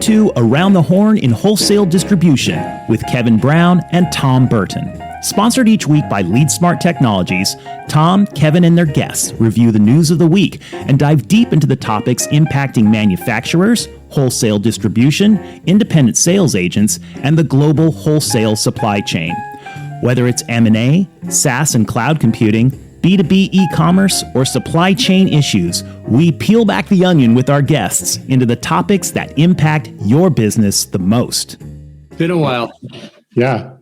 to Around the Horn in Wholesale Distribution with Kevin Brown and Tom Burton. Sponsored each week by LeadSmart Technologies, Tom, Kevin, and their guests review the news of the week and dive deep into the topics impacting manufacturers, wholesale distribution, independent sales agents, and the global wholesale supply chain. Whether it's M&A, SaaS and cloud computing, B2B e-commerce, or supply chain issues, we peel back the onion with our guests into the topics that impact your business the most. Been a while. Yeah.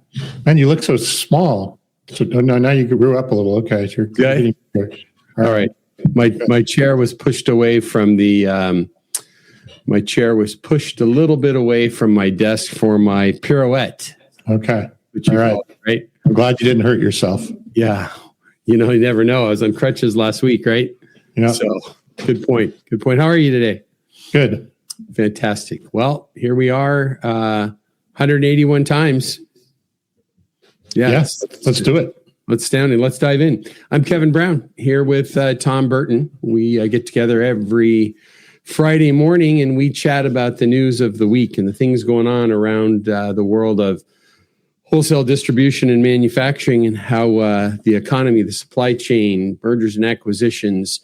Man, you look so small. So no, now you grew up a little. Okay. So you're all right. My chair was pushed away from the, my chair was pushed a little bit away from my desk for my pirouette. Okay. All right. Right. I'm glad you didn't hurt yourself. Yeah. You never know. I was on crutches last week, right? Yeah. So good point. Good point. How are you today? Good. Fantastic. Well, here we are, 181 times. Yes. Let's do it. Outstanding. Let's dive in. I'm Kevin Brown here with Tom Burton. We get together every Friday morning and we chat about the news of the week and the things going on around the world of wholesale distribution and manufacturing and how the economy, the supply chain, mergers and acquisitions,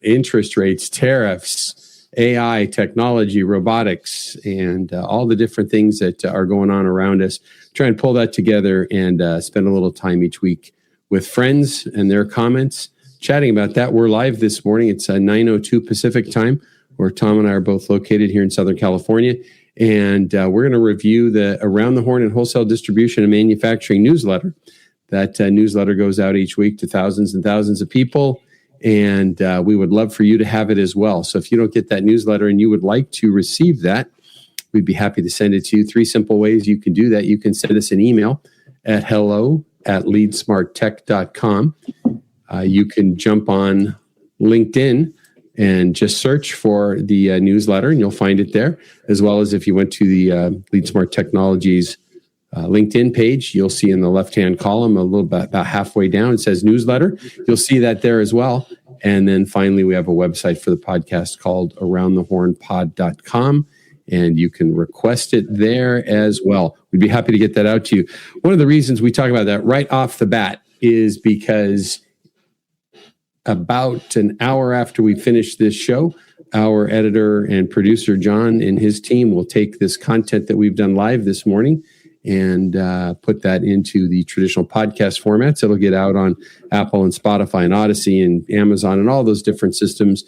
interest rates, tariffs, AI, technology, robotics, and all the different things that are going on around us. Try and pull that together and spend a little time each week with friends and their comments, chatting about that. We're live this morning. It's 9:02 Pacific time, where Tom and I are both located here in Southern California. And we're going to review the Around the Horn in Wholesale Distribution and Manufacturing newsletter. That newsletter goes out each week to thousands and thousands of people. And we would love for you to have it as well. So if you don't get that newsletter and you would like to receive that, we'd be happy to send it to you. 3 simple ways you can do that. You can send us an email at hello@leadsmarttech.com. You can jump on LinkedIn and just search for the newsletter and you'll find it there. As well as if you went to the LeadSmart Technologies LinkedIn page, you'll see in the left-hand column a little bit about halfway down, it says newsletter. You'll see that there as well. And then finally, we have a website for the podcast called aroundthehornpod.com. And you can request it there as well. We'd be happy to get that out to you. One of the reasons we talk about that right off the bat is because about an hour after we finish this show, our editor and producer, John, and his team will take this content that we've done live this morning and put that into the traditional podcast formats. It'll get out on Apple and Spotify and Odyssey and Amazon and all those different systems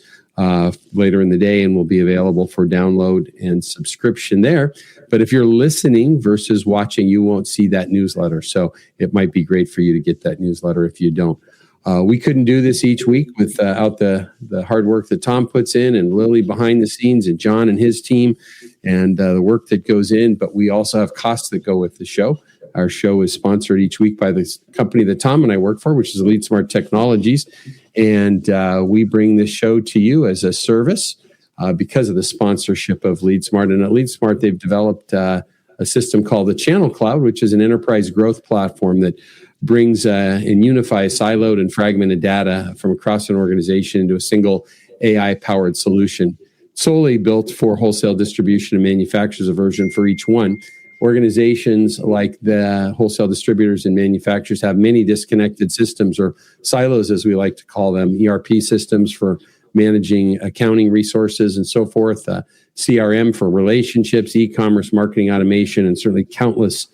later in the day and will be available for download and subscription there. But if you're listening versus watching, you won't see that newsletter. So it might be great for you to get that newsletter if you don't. We couldn't do this each week without the hard work that Tom puts in and Lily behind the scenes and John and his team and the work that goes in. But we also have costs that go with the show. Our show is sponsored each week by the company that Tom and I work for, which is LeadSmart Technologies. And we bring this show to you as a service because of the sponsorship of LeadSmart. And at LeadSmart, they've developed a system called the Channel Cloud, which is an enterprise growth platform that brings and unifies siloed and fragmented data from across an organization into a single AI-powered solution, solely built for wholesale distribution and manufacturers, a version for each one. Organizations like the wholesale distributors and manufacturers have many disconnected systems or silos, as we like to call them, ERP systems for managing accounting resources and so forth, CRM for relationships, e-commerce, marketing automation, and certainly countless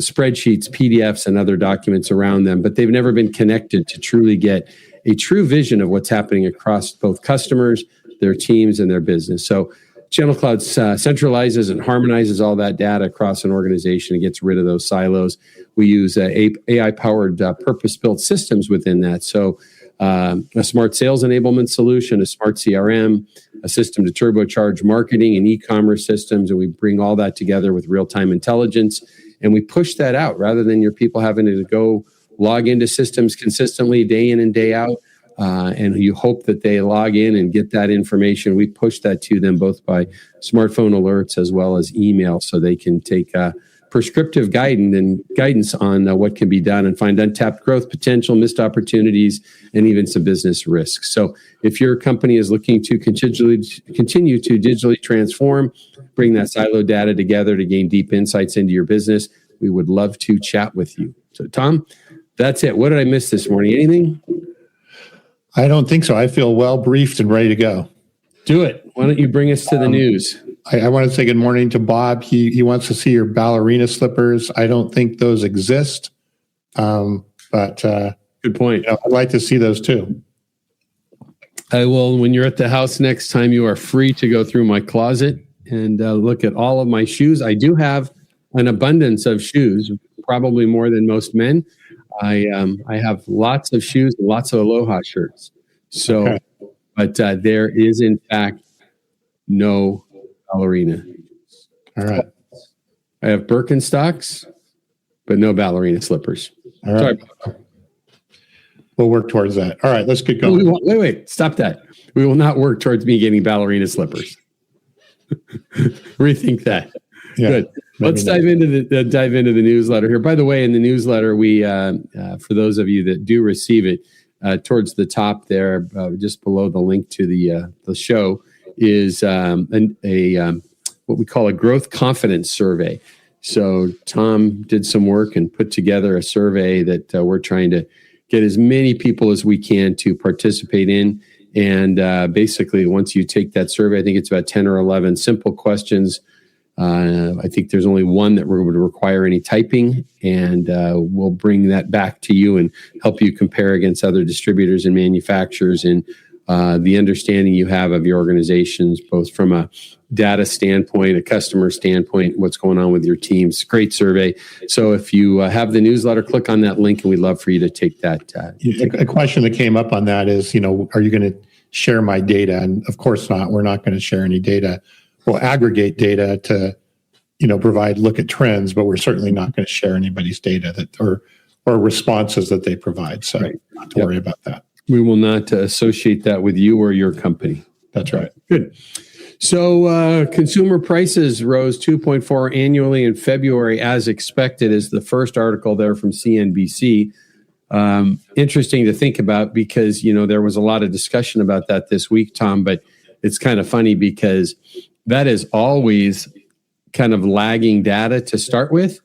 spreadsheets, PDFs, and other documents around them. But they've never been connected to truly get a true vision of what's happening across both customers, their teams, and their business. So Channel Cloud centralizes and harmonizes all that data across an organization and gets rid of those silos. We use AI-powered purpose-built systems within that. So a smart sales enablement solution, a smart CRM, a system to turbocharge marketing and e-commerce systems, and we bring all that together with real-time intelligence, and we push that out rather than your people having to go log into systems consistently day in and day out. And you hope that they log in and get that information. We push that to them both by smartphone alerts as well as email so they can take prescriptive guidance on what can be done and find untapped growth potential, missed opportunities, and even some business risks. So if your company is looking to continue to digitally transform, bring that siloed data together to gain deep insights into your business, we would love to chat with you. So Tom, that's it. What did I miss this morning? Anything? I don't think so. I feel well briefed and ready to go. Do it. Why don't you bring us to the news? I want to say good morning to Bob. He wants to see your ballerina slippers. I don't think those exist, but good point. I'd like to see those too. I will. When you're at the house next time, you are free to go through my closet and look at all of my shoes. I do have an abundance of shoes, probably more than most men. I have lots of shoes and lots of Aloha shirts. So, okay. But there is in fact no ballerina. All right. I have Birkenstocks, but no ballerina slippers. All right. Sorry. We'll work towards that. All right, let's get going. Wait. Stop that. We will not work towards me getting ballerina slippers. Rethink that. Yeah, good. Let's dive into the newsletter here. By the way, in the newsletter, we for those of you that do receive it, towards the top there, just below the link to the show, is what we call a growth confidence survey. So Tom did some work and put together a survey that we're trying to get as many people as we can to participate in. And basically, once you take that survey, I think it's about 10 or 11 simple questions. I think there's only one that would require any typing, and we'll bring that back to you and help you compare against other distributors and manufacturers and the understanding you have of your organizations, both from a data standpoint, a customer standpoint, what's going on with your teams. Great survey. So if you have the newsletter, click on that link, and we'd love for you to take that. A question that came up on that is, are you going to share my data? And of course not. We're not going to share any data. We'll aggregate data to, look at trends, but we're certainly not going to share anybody's data or responses that they provide. So not to worry about that. We will not associate that with you or your company. That's right. Good. So consumer prices rose 2.4 annually in February, as expected, is the first article there from CNBC. Interesting to think about because, there was a lot of discussion about that this week, Tom, but it's kind of funny because that is always kind of lagging data to start with,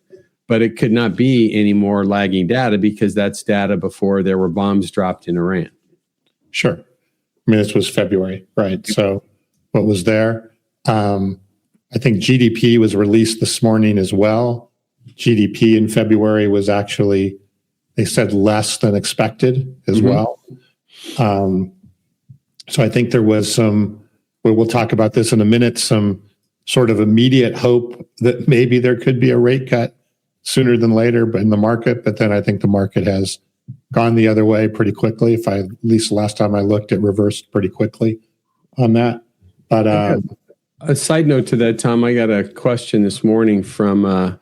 but it could not be any more lagging data because that's data before there were bombs dropped in Iran. Sure. I mean, this was February, right? So what was there? I think GDP was released this morning as well. GDP in February was actually, they said, less than expected as well. So I think there was some, we'll talk about this in a minute, some sort of immediate hope that maybe there could be a rate cut sooner than later, but in the market. But then I think the market has gone the other way pretty quickly. At least last time I looked, it reversed pretty quickly on that. But a side note to that, Tom, I got a question this morning from a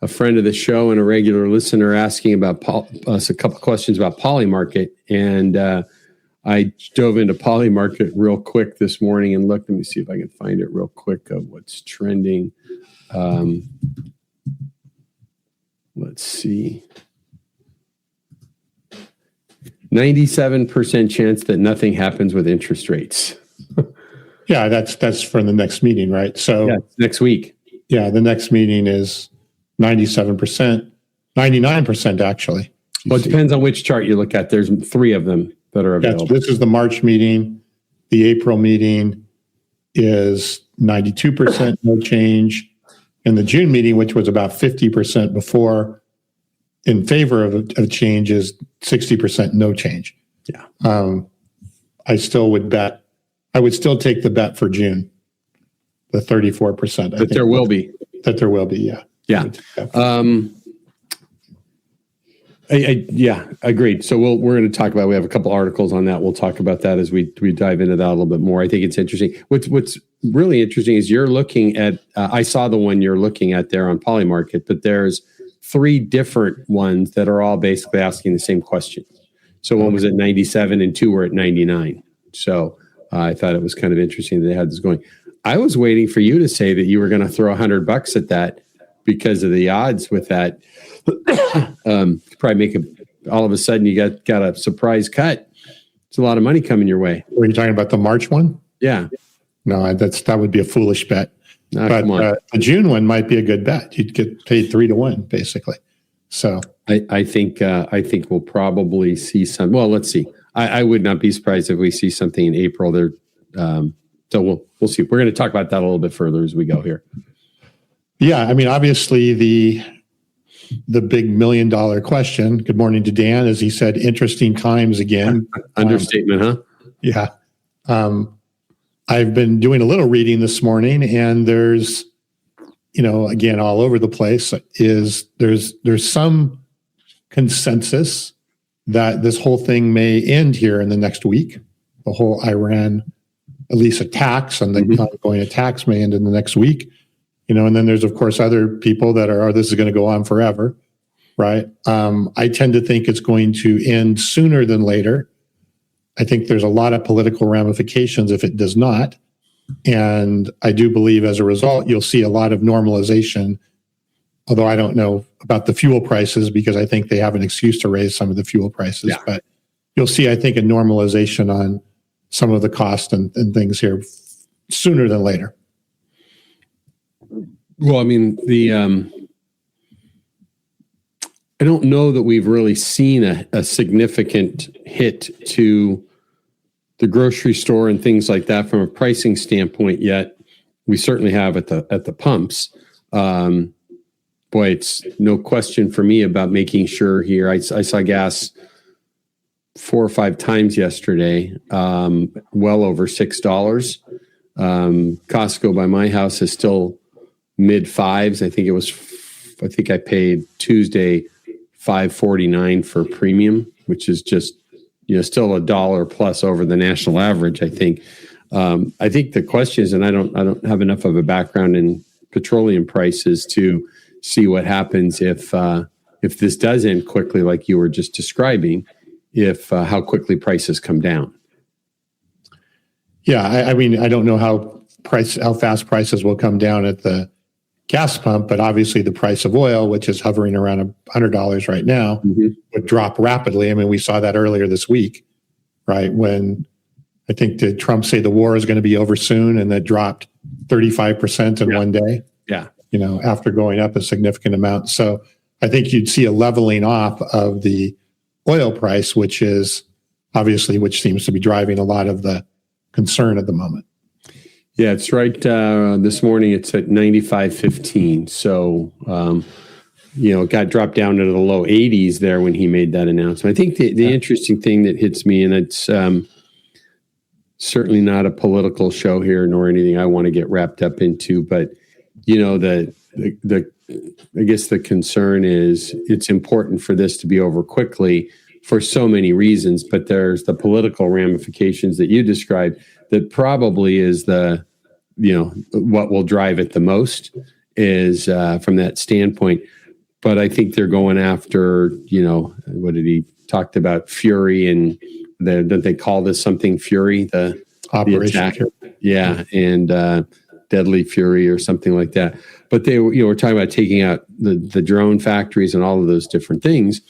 friend of the show and a regular listener asking about us a couple questions about Polymarket, and I dove into Polymarket real quick this morning and looked. Let me see if I can find it real quick of what's trending. Let's see. 97% chance that nothing happens with interest rates. Yeah, that's for the next meeting, right? So yeah, next week. Yeah, the next meeting is 97%, 99% actually. Well, it depends on which chart you look at. There's 3 of them that are available. This is the March meeting. The April meeting is 92% no change. And the June meeting, which was about 50% before, in favor of change, is 60% no change. Yeah. I would still take the bet for June, the 34%. That there will be. That there will be, yeah. Yeah. Yeah, agreed. So we're going to talk about, we have a couple articles on that. We'll talk about that as we dive into that a little bit more. I think it's interesting. What's really interesting is you're looking at, I saw the one you're looking at there on Polymarket, but there's 3 different ones that are all basically asking the same question. So one was at 97 and 2 were at 99. So I thought it was kind of interesting that they had this going. I was waiting for you to say that you were going to throw $100 at that because of the odds with that. Probably make all of a sudden you got a surprise cut. It's a lot of money coming your way. Were you talking about the March one? Yeah. No, that would be a foolish bet. Oh, but come on. the June one might be a good bet. You'd get paid 3-1 basically. So I think we'll probably see some. Well, let's see. I would not be surprised if we see something in April there. So we'll see. We're going to talk about that a little bit further as we go here. Yeah, I mean, obviously the big $1 million question. Good morning to Dan, as he said, interesting times again. Understatement, huh? Yeah. I've been doing a little reading this morning, and there's, again, all over the place there's some consensus that this whole thing may end here in the next week. The whole Iran, at least attacks and the ongoing attacks may end in the next week. And then there's, of course, other people that are, this is going to go on forever, right? I tend to think it's going to end sooner than later. I think there's a lot of political ramifications if it does not. And I do believe as a result, you'll see a lot of normalization, although I don't know about the fuel prices because I think they have an excuse to raise some of the fuel prices. Yeah. But you'll see, I think, a normalization on some of the cost and things here sooner than later. Well, I mean, I don't know that we've really seen a significant hit to the grocery store and things like that from a pricing standpoint yet. We certainly have at the pumps. Boy, it's no question for me about making sure here. I saw gas 4 or 5 times yesterday, well over $6. Costco by my house is still mid fives. I think I paid Tuesday $5.49 for premium, which is just still $1 plus over the national average. I think the question is, and I don't have enough of a background in petroleum prices to see what happens if this does end quickly, like you were just describing. How quickly prices come down. Yeah, I mean, I don't know how fast prices will come down at the gas pump, but obviously the price of oil, which is hovering around $100 right now, would drop rapidly. I mean, we saw that earlier this week, right? When I think did Trump say the war is going to be over soon, and that dropped 35% in one day. Yeah, after going up a significant amount. So I think you'd see a leveling off of the oil price, which seems to be driving a lot of the concern at the moment. Yeah, it's right. This morning it's at 95.15. So, it got dropped down to the low 80s there when he made that announcement. I think the interesting thing that hits me, and it's certainly not a political show here nor anything I want to get wrapped up into, but I guess the concern is it's important for this to be over quickly for so many reasons, but there's the political ramifications that you described that probably is what will drive it the most is from that standpoint. But I think they're going after, what did he talked about? Fury, and don't they call this something Fury? The Operation Fury. Yeah, and Deadly Fury or something like that. But they were talking about taking out the drone factories and all of those different things.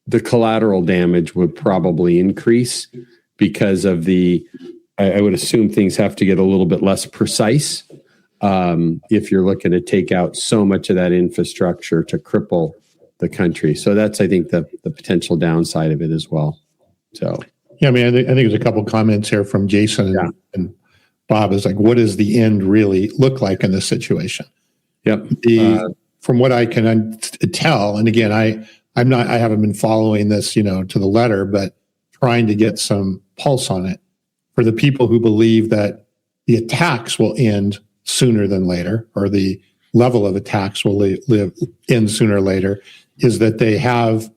The collateral damage would probably increase because of I would assume things have to get a little bit less precise if you're looking to take out so much of that infrastructure to cripple the country. So that's, I think, the potential downside of it as well. So, yeah, I mean, I think there's a couple comments here from Jason and Bob is like, what does the end really look like in this situation? Yep. From what I can tell, and again, I haven't been following this, to the letter, but trying to get some pulse on it. For the people who believe that the attacks will end sooner than later, or the level of attacks will end sooner or later, is that they have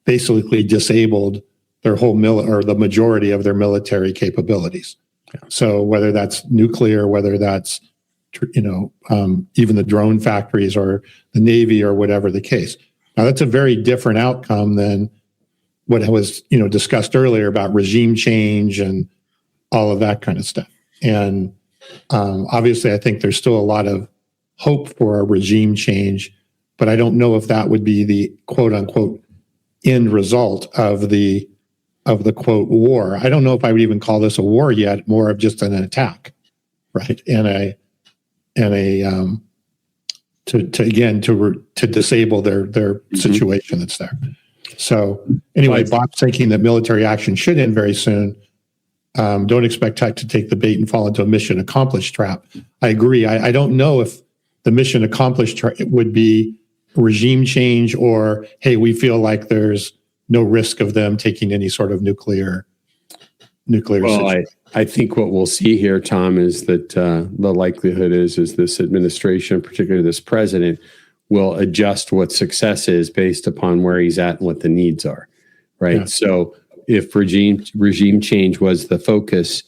basically disabled their whole or the majority of their military capabilities. Yeah. So whether that's nuclear, whether that's even the drone factories or the Navy or whatever the case. Now that's a very different outcome than what was discussed earlier about regime change and all of that kind of stuff. And obviously, I think there's still a lot of hope for a regime change, but I don't know if that would be the quote unquote end result of the quote war. I don't know if I would even call this a war yet, more of just an attack, right? To disable their situation that's there. So anyway, Bob's thinking that military action should end very soon. Don't expect tech to take the bait and fall into a mission accomplished trap. I agree. I don't know if the mission accomplished would be regime change or, hey, we feel like there's no risk of them taking any sort of nuclear situation. I think what we'll see here, Tom, is that the likelihood is this administration, particularly this president, will adjust what success is based upon where he's at and what the needs are, right? Yeah. So if regime change was the focus,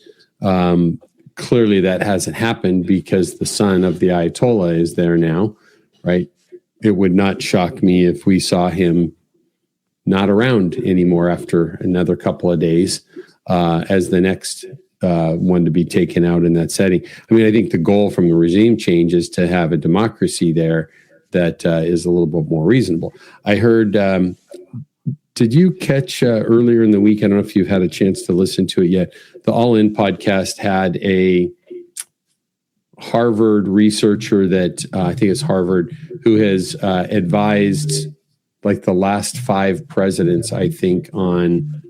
clearly that hasn't happened because the son of the Ayatollah is there now, right? It would not shock me if we saw him not around anymore after another couple of days as the next one to be taken out in that setting. I mean, I think the goal from the regime change is to have a democracy there that is a little bit more reasonable. I heard, did you catch earlier in the week, I don't know if you've had a chance to listen to it yet, the All In podcast had a Harvard researcher that I think it's Harvard, who has advised like the last 5 presidents, I think, on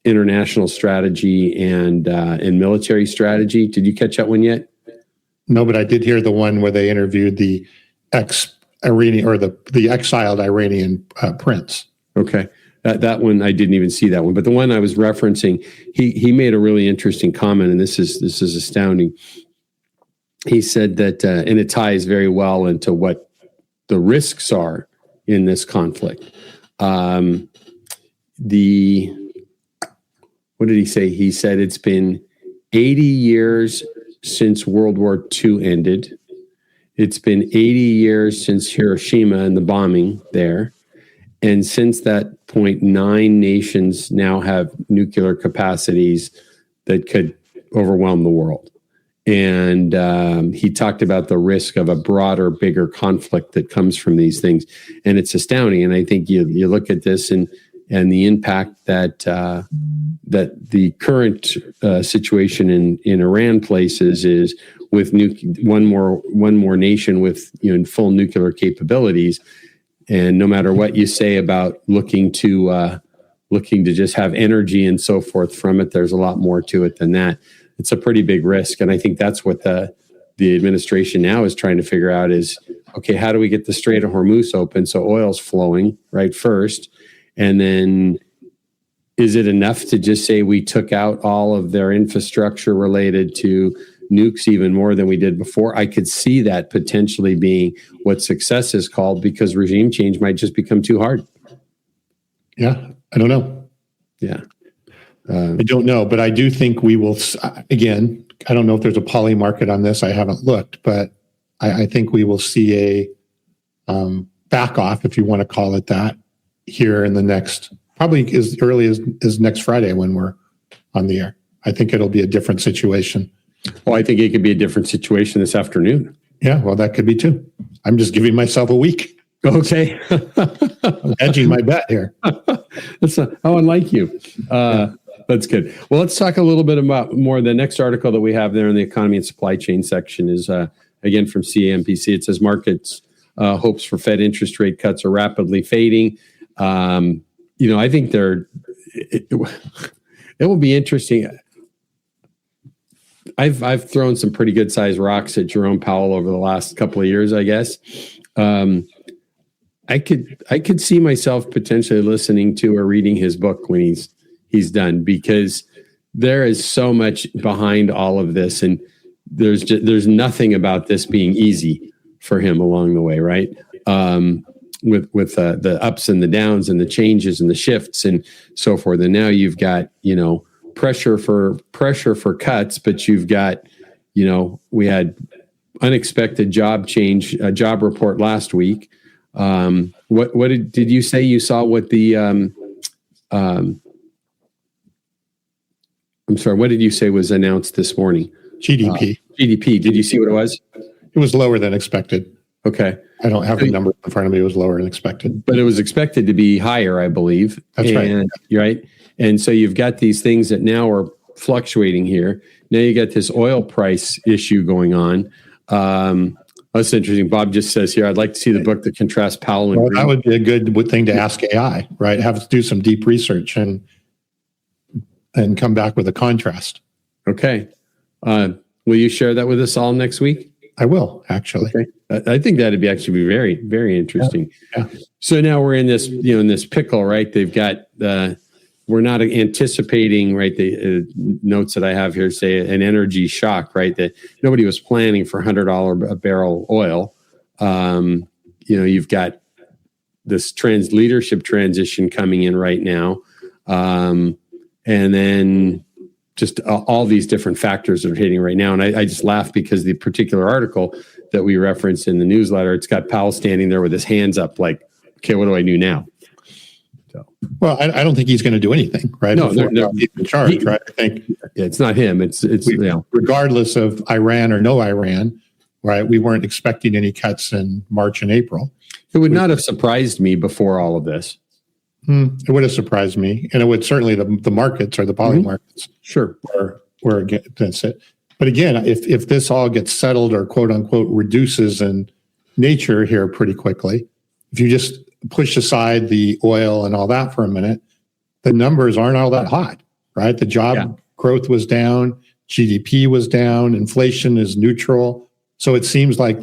international strategy and military strategy. Did you catch that one yet? No, but I did hear the one where they interviewed the ex-Iranian or the exiled Iranian prince. Okay. That one, I didn't even see that one. But the one I was referencing, he made a really interesting comment, and this is astounding. He said that, and it ties very well into what the risks are in this conflict. What did he say? He said it's been 80 years since World War II ended. It's been 80 years since Hiroshima and the bombing there. And since that point, 9 nations now have nuclear capacities that could overwhelm the world. And he talked about the risk of a broader, bigger conflict that comes from these things. And it's astounding. And I think you look at this and the impact that the current situation in Iran places is with one more nation with full nuclear capabilities. And no matter what you say about looking to just have energy and so forth from it, there's a lot more to it than that. It's a pretty big risk. And I think that's what the administration now is trying to figure out is, okay, how do we get the Strait of Hormuz open so oil's flowing right first? And then is it enough to just say we took out all of their infrastructure related to nukes even more than we did before? I could see that potentially being what success is called, because regime change might just become too hard. Yeah, I don't know. Yeah. I don't know, but I do think we will, again, I don't know if there's a poly market on this. I haven't looked, but I think we will see a back off, if you want to call it that, here in the next, probably as early as next Friday when we're on the air. I think it'll be a different situation. Well, I think it could be a different situation this afternoon. Yeah, well, that could be too. I'm just giving myself a week. Okay. I'm hedging my bet here. That's how unlike you. That's good. Well, let's talk a little bit about more. The next article that we have there in the economy and supply chain section is, again, from CNBC. It says markets hopes for Fed interest rate cuts are rapidly fading. I think it will be interesting. I've thrown some pretty good sized rocks at Jerome Powell over the last couple of years, I guess. I could see myself potentially listening to or reading his book when he's done, because there is so much behind all of this, and there's nothing about this being easy for him along the way, right? With the ups and the downs and the changes and the shifts and so forth. And now you've got pressure for cuts, but you've got we had unexpected job report last week. What did you say you saw? What the I'm sorry, what did you say was announced this morning? GDP. GDP. Did you see what it was? It was lower than expected. Okay. I don't have the number in front of me. It was lower than expected. But it was expected to be higher, I believe. That's right. Right. And so you've got these things that now are fluctuating here. Now you got this oil price issue going on. That's interesting. Bob just says here, I'd like to see the book that contrasts Powell and Well, Green. that would be a good thing to ask AI, right? Have to do some deep research and come back with a contrast. Okay. Will you share that with us all next week? I will, actually. Okay. I think that'd be actually be very, very interesting. Yeah. So now we're in this, in this pickle, right? They've got, we're not anticipating, right? The notes that I have here say an energy shock, right? That nobody was planning for $100 a barrel oil. You've got this leadership transition coming in right now. And then just all these different factors are hitting right now. And I just laugh because the particular article that we referenced in the newsletter, it's got Powell standing there with his hands up like, okay, what do I do now? So, well, I don't think he's going to do anything, right? No, he's in charge, right? I think it's not him. It's regardless of Iran or no Iran, right? We weren't expecting any cuts in March and April. It would not have surprised me before all of this. It would have surprised me, and it would certainly the markets or the poly markets, sure, were against it. But again, if this all gets settled or quote unquote reduces in nature here pretty quickly, if you just push aside the oil and all that for a minute, the numbers aren't all that hot, right? The job growth was down, GDP was down, inflation is neutral. So it seems like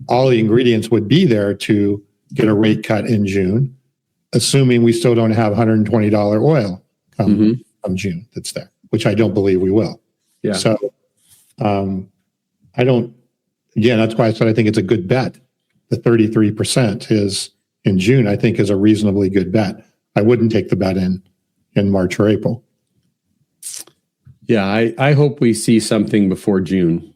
all the ingredients would be there to get a rate cut in June, assuming we still don't have $120 oil come June that's there, which I don't believe we will. Yeah. So that's why I said I think it's a good bet. The 33% is in June, I think is a reasonably good bet. I wouldn't take the bet in March or April. Yeah, I hope we see something before June.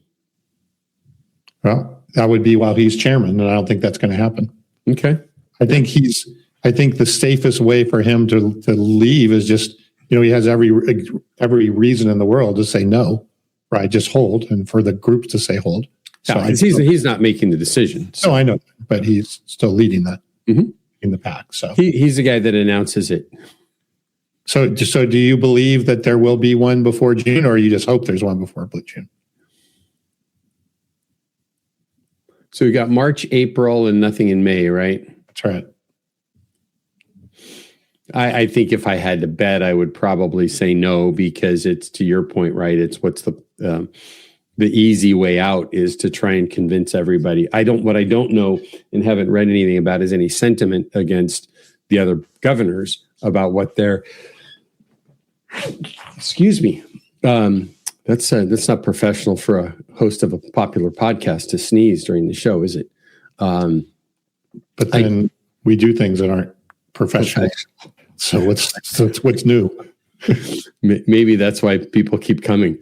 Well, that would be while he's chairman, and I don't think that's going to happen. Okay. I think the safest way for him to leave is just, he has every reason in the world to say no, right? Just hold, and for the group to say hold. So he's not making the decision. So I know, but he's still leading that in the pack. So he's the guy that announces it. So do you believe that there will be one before June, or you just hope there's one before June? So we got March, April, and nothing in May, right? That's right. I think if I had to bet, I would probably say no, because it's, to your point, right? It's what's the easy way out is to try and convince everybody. What I don't know and haven't read anything about is any sentiment against the other governors about what they're, excuse me. That's not professional for a host of a popular podcast to sneeze during the show, is it? But then we do things that aren't professional. So what's new? Maybe that's why people keep coming.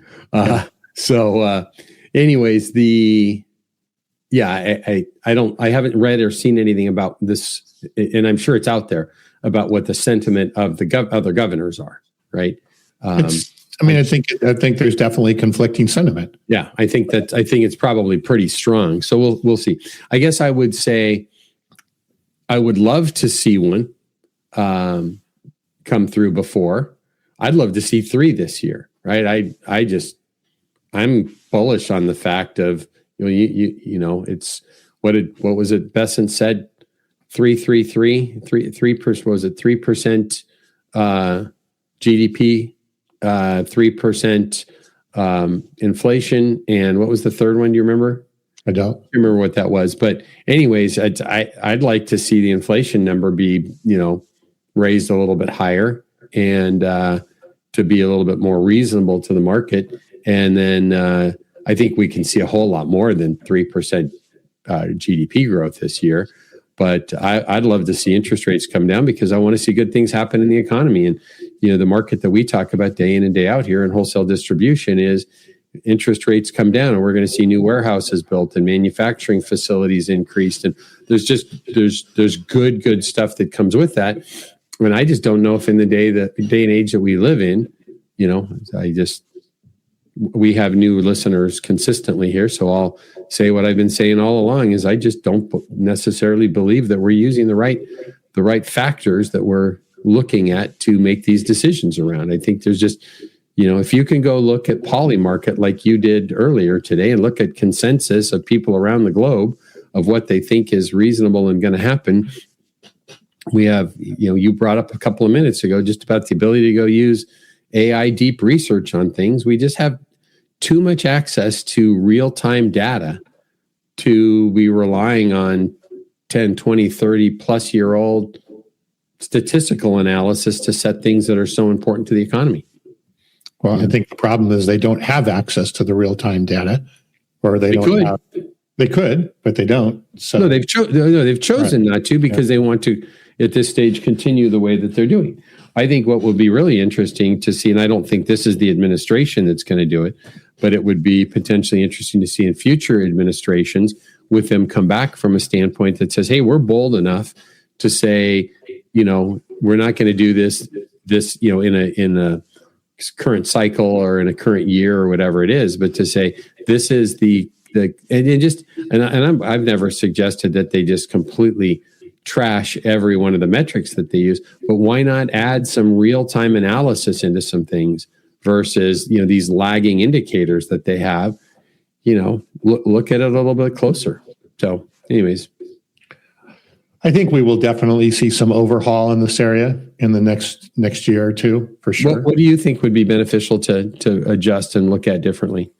Anyways, I haven't read or seen anything about this, and I'm sure it's out there about what the sentiment of the other governors are, right? I think there's definitely conflicting sentiment. Yeah, I think it's probably pretty strong. So we'll see. I guess I would say I would love to see one come through before. I'd love to see 3 this year, right? I'm bullish on the fact of it's what was it Besant said 3% was it 3% GDP, 3% inflation, and what was the third one? Do you remember? I don't remember what that was, but anyways, I'd like to see the inflation number be raised a little bit higher and to be a little bit more reasonable to the market. And then I think we can see a whole lot more than 3% GDP growth this year. But I'd love to see interest rates come down because I want to see good things happen in the economy. And, the market that we talk about day in and day out here in wholesale distribution is interest rates come down and we're going to see new warehouses built and manufacturing facilities increased. And there's good stuff that comes with that. And I just don't know if in the day and age that we live in, we have new listeners consistently here, so I'll say what I've been saying all along is I just don't necessarily believe that we're using the right factors that we're looking at to make these decisions around. I think there's just, if you can go look at Polymarket like you did earlier today and look at consensus of people around the globe of what they think is reasonable and going to happen. We have, you brought up a couple of minutes ago just about the ability to go use AI deep research on things. We just have too much access to real-time data to be relying on 10, 20, 30 plus year old statistical analysis to set things that are so important to the economy. Well, I think the problem is they don't have access to the real-time data, or they could, but they don't. So no, they've chosen not to because they want to, at this stage, continue the way that they're doing. I think what will be really interesting to see, and I don't think this is the administration that's going to do it, but it would be potentially interesting to see in future administrations with them come back from a standpoint that says, hey, we're bold enough to say, we're not going to do this, in a current cycle or in a current year or whatever it is, but to say this is I've never suggested that they just completely trash every one of the metrics that they use, but why not add some real-time analysis into some things versus, these lagging indicators that they have, look at it a little bit closer. So anyways. I think we will definitely see some overhaul in this area in the next year or two, for sure. What do you think would be beneficial to adjust and look at differently?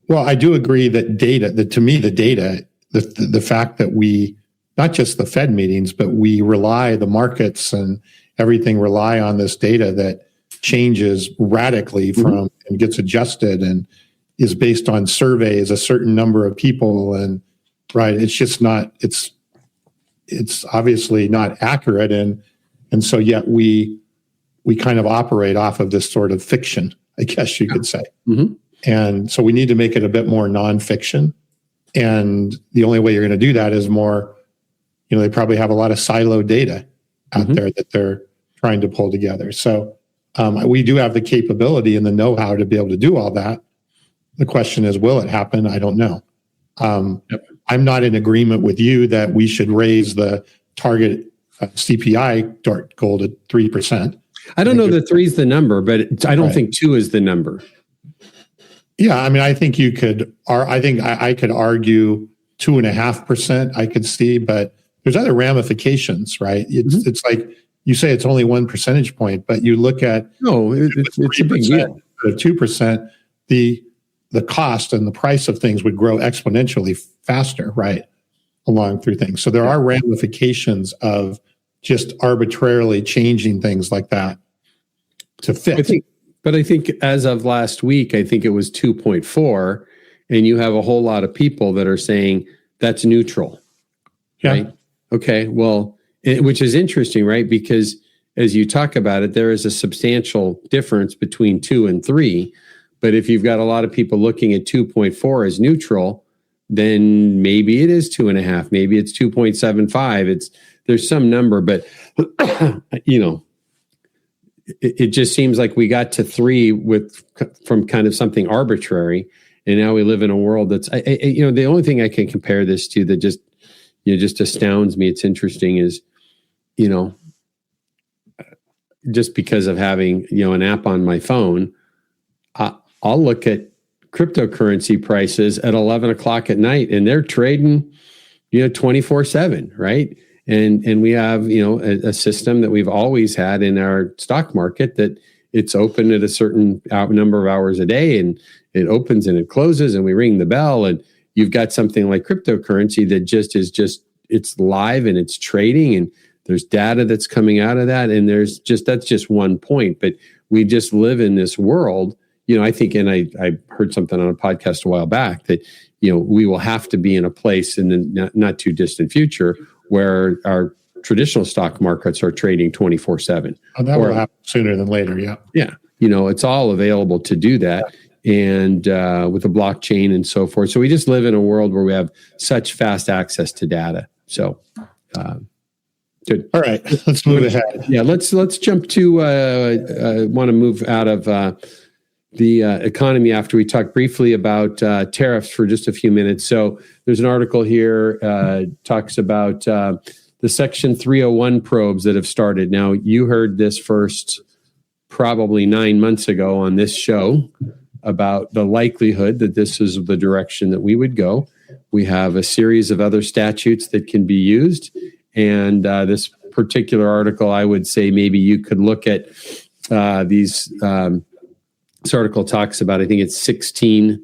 Well, I do agree that the fact that we, not just the Fed meetings, but the markets and everything rely on this data that changes radically from and gets adjusted and is based on surveys, a certain number of people. And right, it's just not, it's obviously not accurate. And so yet we kind of operate off of this sort of fiction, I guess you could say. Mm-hmm. And so we need to make it a bit more nonfiction. And the only way you're going to do that is more, they probably have a lot of siloed data out there that they're trying to pull together. So we do have the capability and the know-how to be able to do all that. The question is, will it happen? I don't know. I'm not in agreement with you that we should raise the target CPI goal to 3%. I don't know that 3 is the number, but I don't think 2 is the number. Yeah, I mean, I think you could. I could argue 2.5%. I could see, but there's other ramifications, right? It's like you say it's only 1 percentage point, but you look at it's a big deal. 2%, the cost and the price of things would grow exponentially faster, right, along through things. So there are ramifications of just arbitrarily changing things like that to fit. I think as of last week, I think it was 2.4, and you have a whole lot of people that are saying that's neutral. Yeah. Right? Okay. Well, which is interesting, right? Because as you talk about it, there is a substantial difference between 2 and 3. But if you've got a lot of people looking at 2.4 as neutral, then maybe it is 2.5. Maybe it's 2.75. There's some number, but it just seems like we got to 3 from kind of something arbitrary, and now we live in a world that's the only thing I can compare this to that just astounds me. It's interesting is just because of having an app on my phone, I'll look at cryptocurrency prices at 11 o'clock at night, and they're trading 24/7, right? And we have, a system that we've always had in our stock market that it's open at a certain number of hours a day, and it opens and it closes, and we ring the bell, and you've got something like cryptocurrency that it's live and it's trading, and there's data that's coming out of that. And that's just one point, but we just live in this world, I think, and I heard something on a podcast a while back that, we will have to be in a place in the not too distant future where our traditional stock markets are trading 24/7. Oh, that will happen sooner than later. Yeah. Yeah. It's all available to do that. And with the blockchain and so forth. So we just live in a world where we have such fast access to data. So, good. All right, let's move ahead. Yeah. Let's jump to, want to move out of, the economy after we talk briefly about tariffs for just a few minutes. So there's an article here talks about the Section 301 probes that have started. Now, you heard this first probably 9 months ago on this show about the likelihood that this is the direction that we would go. We have a series of other statutes that can be used. And this particular article, I would say maybe you could look at these. This article talks about, I think it's 16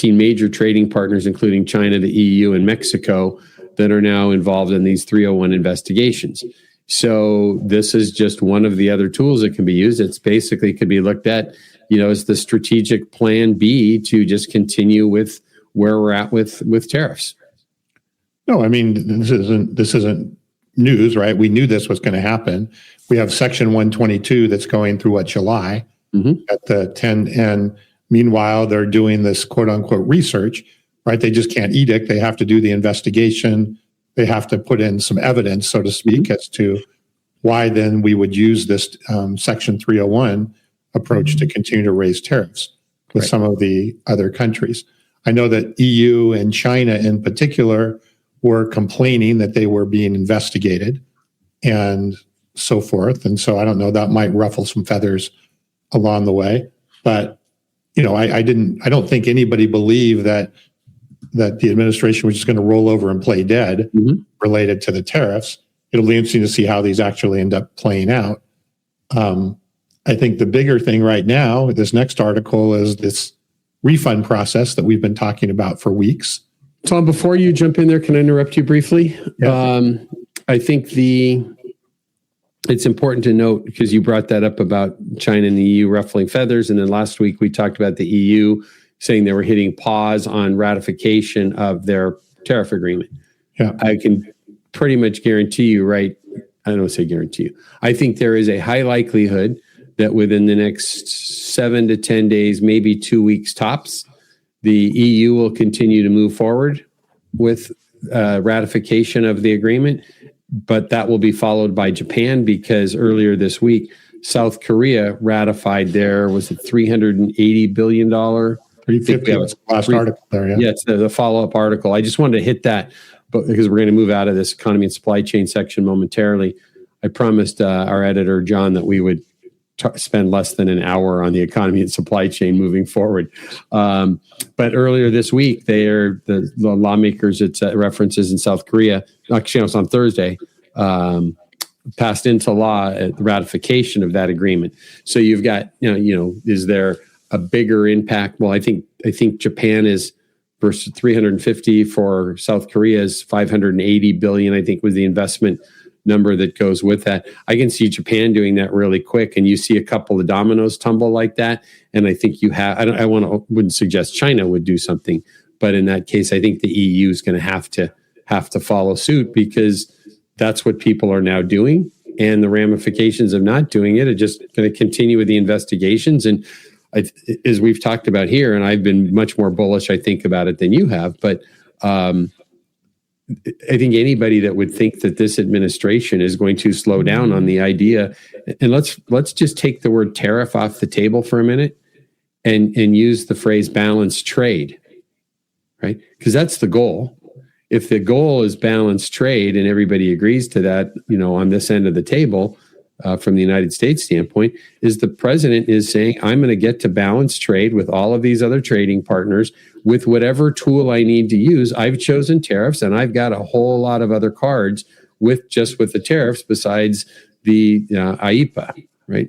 major trading partners, including China, the EU, and Mexico, that are now involved in these 301 investigations. So this is just one of the other tools that can be used. It's basically could be looked at, as the strategic plan B to just continue with where we're at with tariffs. No, I mean, this isn't news, right? We knew this was going to happen. We have Section 122 that's going through July at the 10, and meanwhile, they're doing this quote unquote research, right? They just can't edict. They have to do the investigation. They have to put in some evidence, so to speak, as to why then we would use this Section 301 approach to continue to raise tariffs with some of the other countries. I know that EU and China in particular were complaining that they were being investigated and so forth. And so I don't know, that might ruffle some feathers along the way. But, I don't think anybody believed that the administration was just going to roll over and play dead related to the tariffs. It'll be interesting to see how these actually end up playing out. I think the bigger thing right now, this next article, is this refund process that we've been talking about for weeks. Tom, before you jump in there, can I interrupt you briefly? Yeah. I think it's important to note, because you brought that up about China and the EU ruffling feathers, and then last week we talked about the EU saying they were hitting pause on ratification of their tariff agreement. Yeah. I can pretty much guarantee you, right? I don't say guarantee you. I think there is a high likelihood that within the next 7 to 10 days, maybe 2 weeks tops, the EU will continue to move forward with ratification of the agreement, but that will be followed by Japan, because earlier this week, South Korea ratified their, was it $380 billion? 350 was the last article there, yeah. Yeah, it's the follow-up article. I just wanted to hit that, but because we're going to move out of this economy and supply chain section momentarily. I promised our editor, John, that we would spend less than an hour on the economy and supply chain moving forward. But earlier this week, the lawmakers, it's references in South Korea, actually it was on Thursday, passed into law the ratification of that agreement. So you've got, is there a bigger impact? Well, I think Japan is versus 350 for South Korea is 580 billion, I think was the investment number that goes with that. I can see Japan doing that really quick, and you see a couple of dominoes tumble like that. And I think you have, wouldn't suggest China would do something, but in that case, I think the EU is going to have to follow suit, because that's what people are now doing. And the ramifications of not doing it are just going to continue with the investigations. And as we've talked about here, and I've been much more bullish, I think, about it than you have, but I think anybody that would think that this administration is going to slow down on the idea, and let's just take the word tariff off the table for a minute and use the phrase balanced trade, right? Because that's the goal. If the goal is balanced trade and everybody agrees to that, on this end of the table, from the United States standpoint, is the president is saying, I'm going to get to balanced trade with all of these other trading partners with whatever tool I need to use. I've chosen tariffs, and I've got a whole lot of other cards with the tariffs besides the IEEPA, right?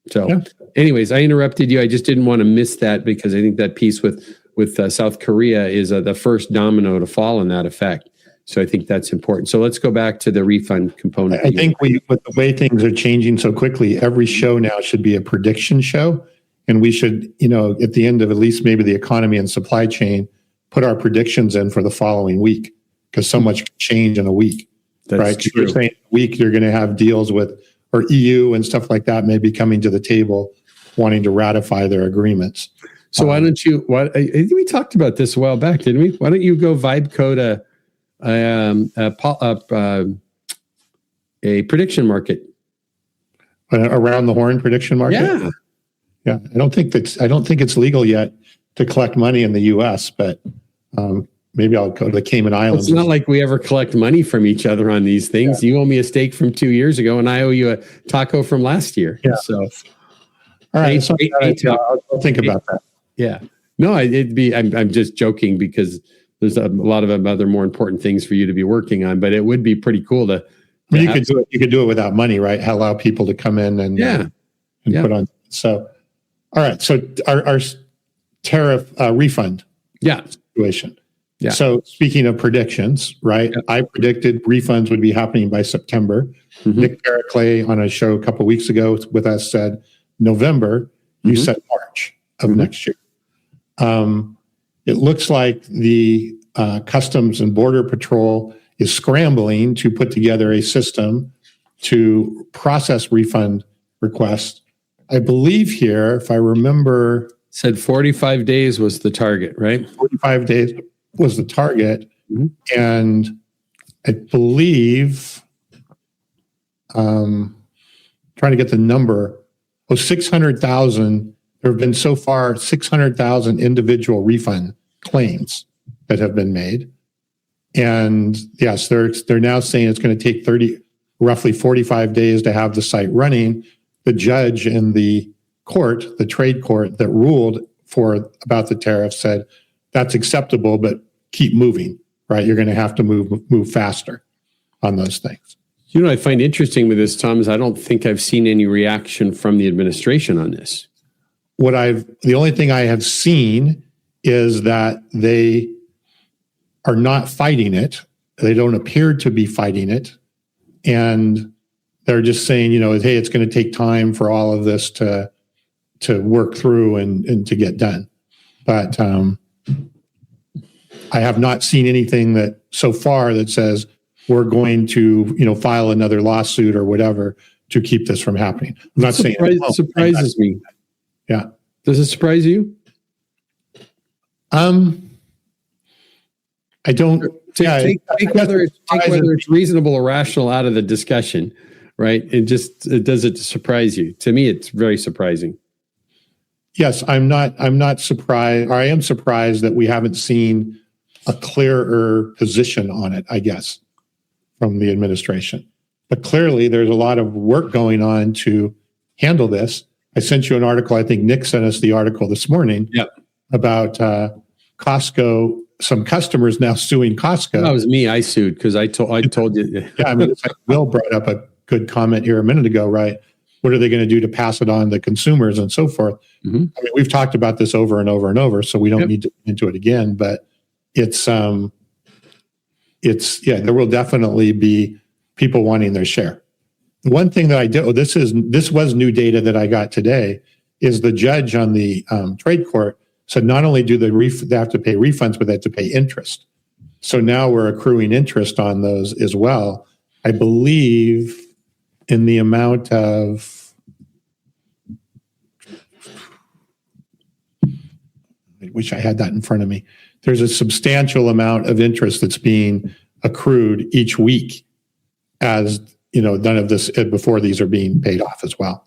So anyways, I interrupted you. I just didn't want to miss that, because I think that piece with South Korea is the first domino to fall in that effect. So I think that's important. So let's go back to the refund component. I think with the way things are changing so quickly, every show now should be a prediction show. And we should, at the end of at least maybe the economy and supply chain, put our predictions in for the following week, because so much can change in a week. That's right? True. You're saying a week you're going to have deals with, or EU and stuff like that maybe coming to the table wanting to ratify their agreements. So why don't you, I think we talked about this a while back, didn't we? Why don't you go vibe code a prediction market? around the horn prediction market. Yeah. I don't think it's legal yet to collect money in the U.S., but maybe I'll go to the Cayman Islands. It's not like we ever collect money from each other on these things. Yeah. You owe me a steak from 2 years ago, and I owe you a taco from last year. Yeah. So, all right. I'll think about that. Yeah. No, I'm just joking because there's a lot of other more important things for you to be working on, but it would be pretty cool to. You could do it without money, right? Allow people to come in and put on. So, all right. So our tariff refund situation. Yeah. So speaking of predictions, right? Yeah. I predicted refunds would be happening by September. Mm-hmm. Nick Barraclay on a show a couple of weeks ago with us said November. You said March of next year. It looks like the Customs and Border Patrol is scrambling to put together a system to process refund requests. I believe here, if I remember, said 45 days was the target, right? 45 days was the target. Mm-hmm. And I believe, trying to get the number, 600,000. There have been so far 600,000 individual refund claims that have been made. And yes, they're now saying it's going to take roughly 45 days to have the site running. The judge in the court, the trade court that ruled about the tariff said that's acceptable, but keep moving, right? You're going to have to move faster on those things. You know, I find interesting with this, Tom, is I don't think I've seen any reaction from the administration on this. The only thing I have seen is that they are not fighting it. They don't appear to be fighting it. And they're just saying, hey, it's going to take time for all of this to work through and to get done. But I have not seen anything that so far that says we're going to, file another lawsuit or whatever to keep this from happening. I'm not saying it surprises me. Yeah. Does it surprise you? I don't take whether it's reasonable or rational out of the discussion, right? Does it surprise you? To me, it's very surprising. Yes, I'm not surprised, or I am surprised that we haven't seen a clearer position on it, I guess, from the administration. But clearly there's a lot of work going on to handle this. I sent you an article. I think Nick sent us the article this morning about Costco. Some customers now suing Costco. That was me. I sued because I told you. Yeah, I mean, it's like Will brought up a good comment here a minute ago, right? What are they going to do to pass it on to consumers and so forth? Mm-hmm. I mean, we've talked about this over and over and over, so we don't need to get into it again. But it's there will definitely be people wanting their share. One thing that I did, this was new data that I got today, is the judge on the trade court said not only do they have to pay refunds, but they have to pay interest. So now we're accruing interest on those as well. I believe in the amount of, I wish I had that in front of me. There's a substantial amount of interest that's being accrued each week as, none of this before these are being paid off as well.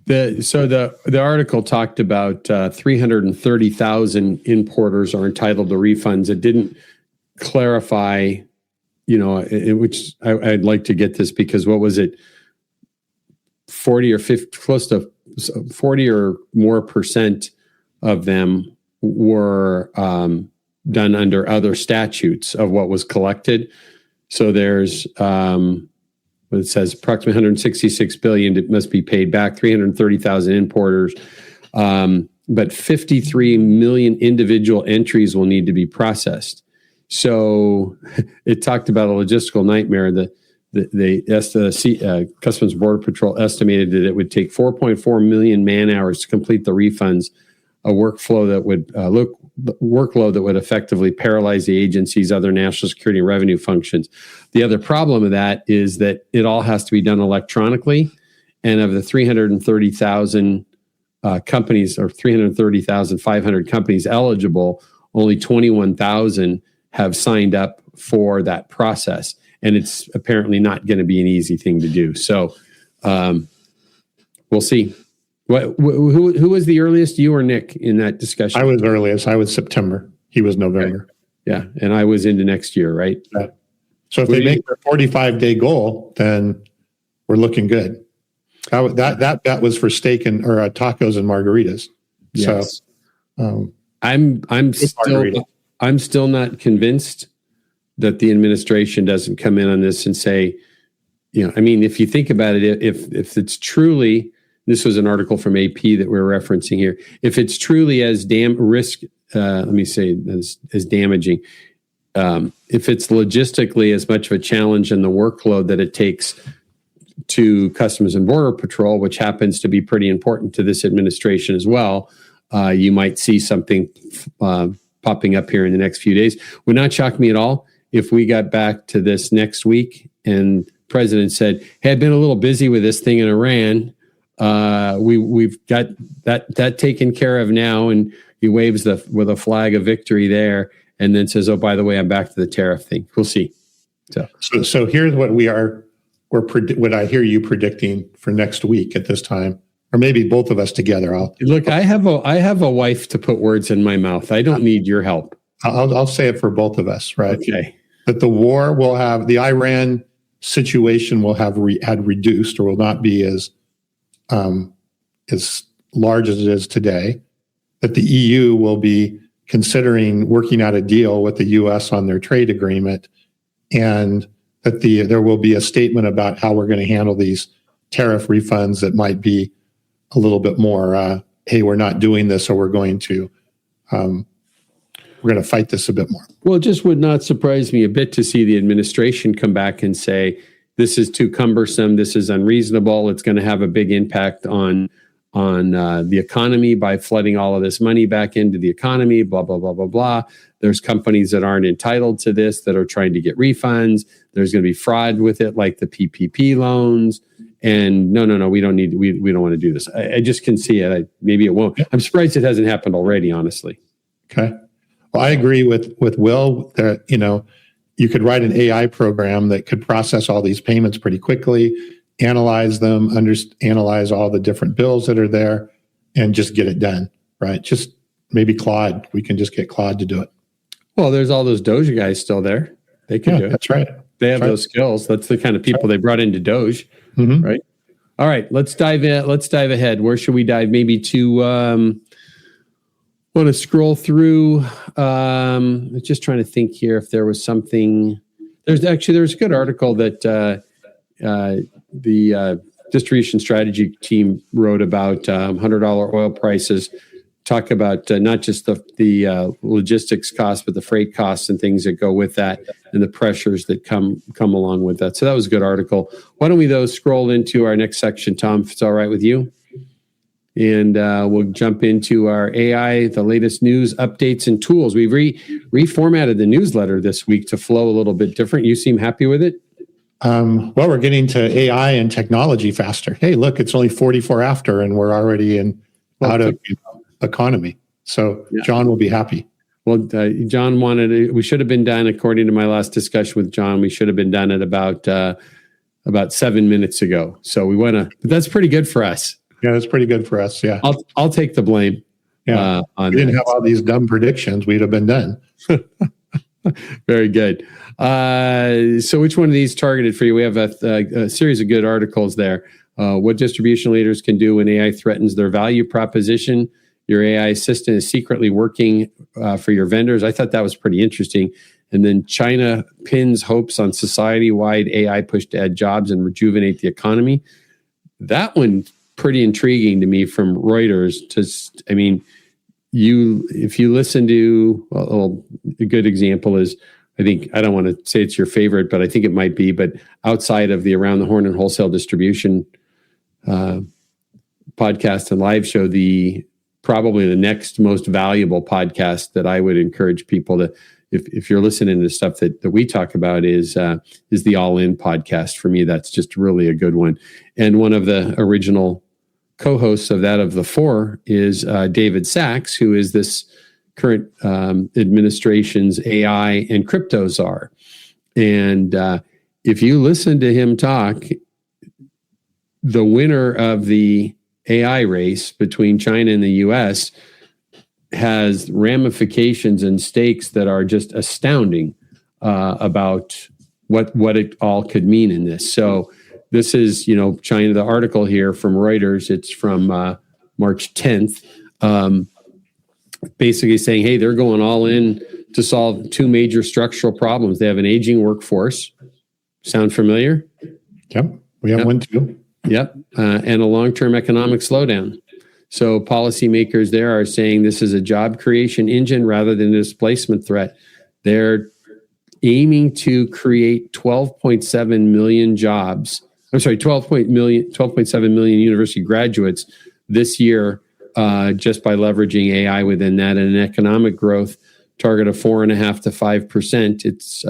The article talked about 330,000 importers are entitled to refunds. It didn't clarify, which I'd like to get this because what was it? 40 or 50, close to 40 or more percent of them were done under other statutes of what was collected. So there's it says approximately 166 billion it must be paid back, 330,000 importers, but 53 million individual entries will need to be processed. So it talked about a logistical nightmare. The Customs Border Patrol estimated that it would take 4.4 million man hours to complete the refunds, a workflow that would workload that would effectively paralyze the agency's other national security and revenue functions. The other problem of that is that it all has to be done electronically. And of the 330,000 companies or 330,500 companies eligible, only 21,000 have signed up for that process. And it's apparently not going to be an easy thing to do. So We'll see. Who was the earliest, you or Nick, in that discussion? I was earliest. I was September. He was November. Okay. Yeah, and I was into next year, right? Yeah. So if they make their 45-day goal, then we're looking good. That was for steak and or tacos and margaritas. Yes. So I'm still not convinced that the administration doesn't come in on this and say, I mean, if you think about it, if it's truly, this was an article from AP that we're referencing here, if it's truly as let me say as damaging, if it's logistically as much of a challenge in the workload that it takes to Customs and Border Patrol, which happens to be pretty important to this administration as well, you might see something popping up here in the next few days. Would not shock me at all if we got back to this next week and President said, "Hey, I've been a little busy with this thing in Iran. We've got that taken care of now," and he waves with a flag of victory there, and then says, "Oh, by the way, I'm back to the tariff thing." We'll see. So here's what what I hear you predicting for next week at this time, or maybe both of us together. I have a wife to put words in my mouth. I don't need your help. I'll say it for both of us, right? Okay. That the Iran situation will have had reduced, or will not be as large as it is today. That the EU will be considering working out a deal with the U.S. on their trade agreement, and that there will be a statement about how we're going to handle these tariff refunds that might be a little bit more, hey, we're not doing this, or we're going to fight this a bit more. Well, it just would not surprise me a bit to see the administration come back and say, this is too cumbersome, this is unreasonable, it's going to have a big impact on the economy by flooding all of this money back into the economy, blah, blah, blah, blah, blah. There's companies that aren't entitled to this that are trying to get refunds. There's going to be fraud with it, like the PPP loans. And no, we don't want to do this. I just can see it. Maybe it won't. I'm surprised it hasn't happened already, honestly. Okay. Well, I agree with Will that, you could write an AI program that could process all these payments pretty quickly, analyze them, analyze all the different bills that are there, and just get it done, right? Just maybe Claude. We can just get Claude to do it. Well, there's all those Doge guys still there. They can do it. That's right. They have those skills. That's the kind of people they brought into Doge, right? All right, let's dive in. Let's dive ahead. Where should we dive? Maybe to want to scroll through. Just trying to think here if there was something. There's a good article that the distribution strategy team wrote about $100 oil prices. Talk about not just the logistics costs, but the freight costs and things that go with that, and the pressures that come along with that. So that was a good article. Why don't we though scroll into our next section, Tom, if it's all right with you? And we'll jump into our AI, the latest news, updates, and tools. We've reformatted the newsletter this week to flow a little bit different. You seem happy with it? Well, we're getting to AI and technology faster. Hey, look, it's only 44 after, and we're already out of economy. So yeah. John will be happy. Well, John we should have been done, according to my last discussion with John, we should have been done at about 7 minutes ago. So but that's pretty good for us. Yeah, that's pretty good for us. Yeah. I'll take the blame. Yeah. We didn't have all these dumb predictions, we'd have been done. Very good. So which one of these targeted for you? We have a series of good articles there. What distribution leaders can do when AI threatens their value proposition. Your AI assistant is secretly working for your vendors. I thought that was pretty interesting. And then China pins hopes on society-wide AI push to add jobs and rejuvenate the economy. That one pretty intriguing to me from Reuters. If you listen to, a good example is, I don't want to say it's your favorite, but I think it might be, but outside of the Around the Horn and Wholesale Distribution podcast and live show, probably the next most valuable podcast that I would encourage people to, if you're listening to stuff that we talk about, is the All In podcast. For me, that's just really a good one. And one of the original co-hosts of the four is David Sachs, who is this current administration's AI and crypto czar. And if you listen to him talk, the winner of the AI race between China and the US has ramifications and stakes that are just astounding about what it all could mean in this. So this is, China, the article here from Reuters, it's from March 10th, basically saying, hey, they're going all in to solve two major structural problems. They have an aging workforce. Sound familiar? Yep. We have one too. Yep. And a long-term economic slowdown. So policymakers there are saying this is a job creation engine rather than a displacement threat. They're aiming to create 12.7 million jobs. I'm sorry, 12.7 million university graduates this year just by leveraging AI within that, and an economic growth target of 4.5% to 5%. It's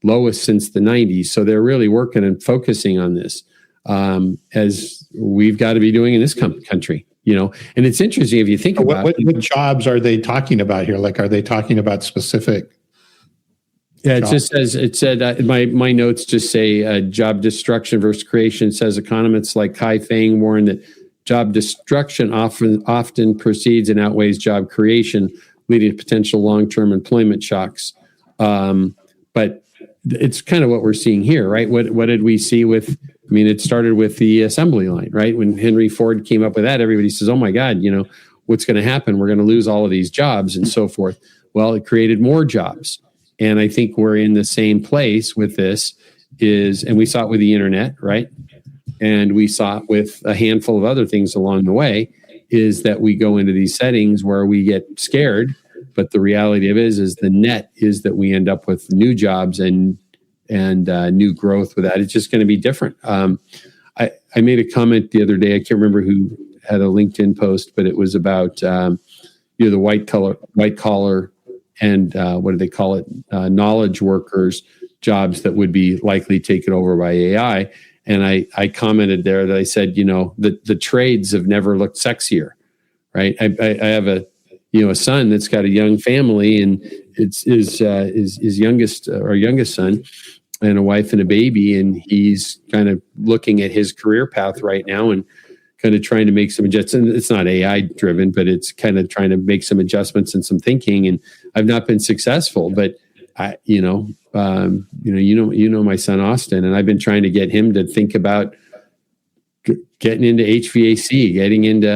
lowest since the 90s. So they're really working and focusing on this, as we've got to be doing in this country. And it's interesting if you think about what jobs are they talking about here? Like, are they talking about specific? Yeah, it said my notes just say job destruction versus creation. It says economists like Kai Fang warn that job destruction often precedes and outweighs job creation, leading to potential long-term employment shocks. But it's kind of what we're seeing here, right? What did we see with? I mean, it started with the assembly line, right? When Henry Ford came up with that, everybody says, "Oh my God, what's going to happen? We're going to lose all of these jobs and so forth." Well, it created more jobs. And I think we're in the same place with this and we saw it with the internet, right? And we saw it with a handful of other things along the way, is that we go into these settings where we get scared. But the reality of it is the net is that we end up with new jobs and new growth with that. It's just going to be different. I made a comment the other day. I can't remember who had a LinkedIn post, but it was about the white collar and what do they call it? Knowledge workers, jobs that would be likely taken over by AI. And I commented there that I said, the trades have never looked sexier, right? I have a son that's got a young family, and it's his youngest son, and a wife and a baby, and he's kind of looking at his career path right now and kind of trying to make some adjustments. It's not AI driven, but it's kind of trying to make some adjustments and some thinking. And I've not been successful, but my son Austin, and I've been trying to get him to think about getting into HVAC, getting into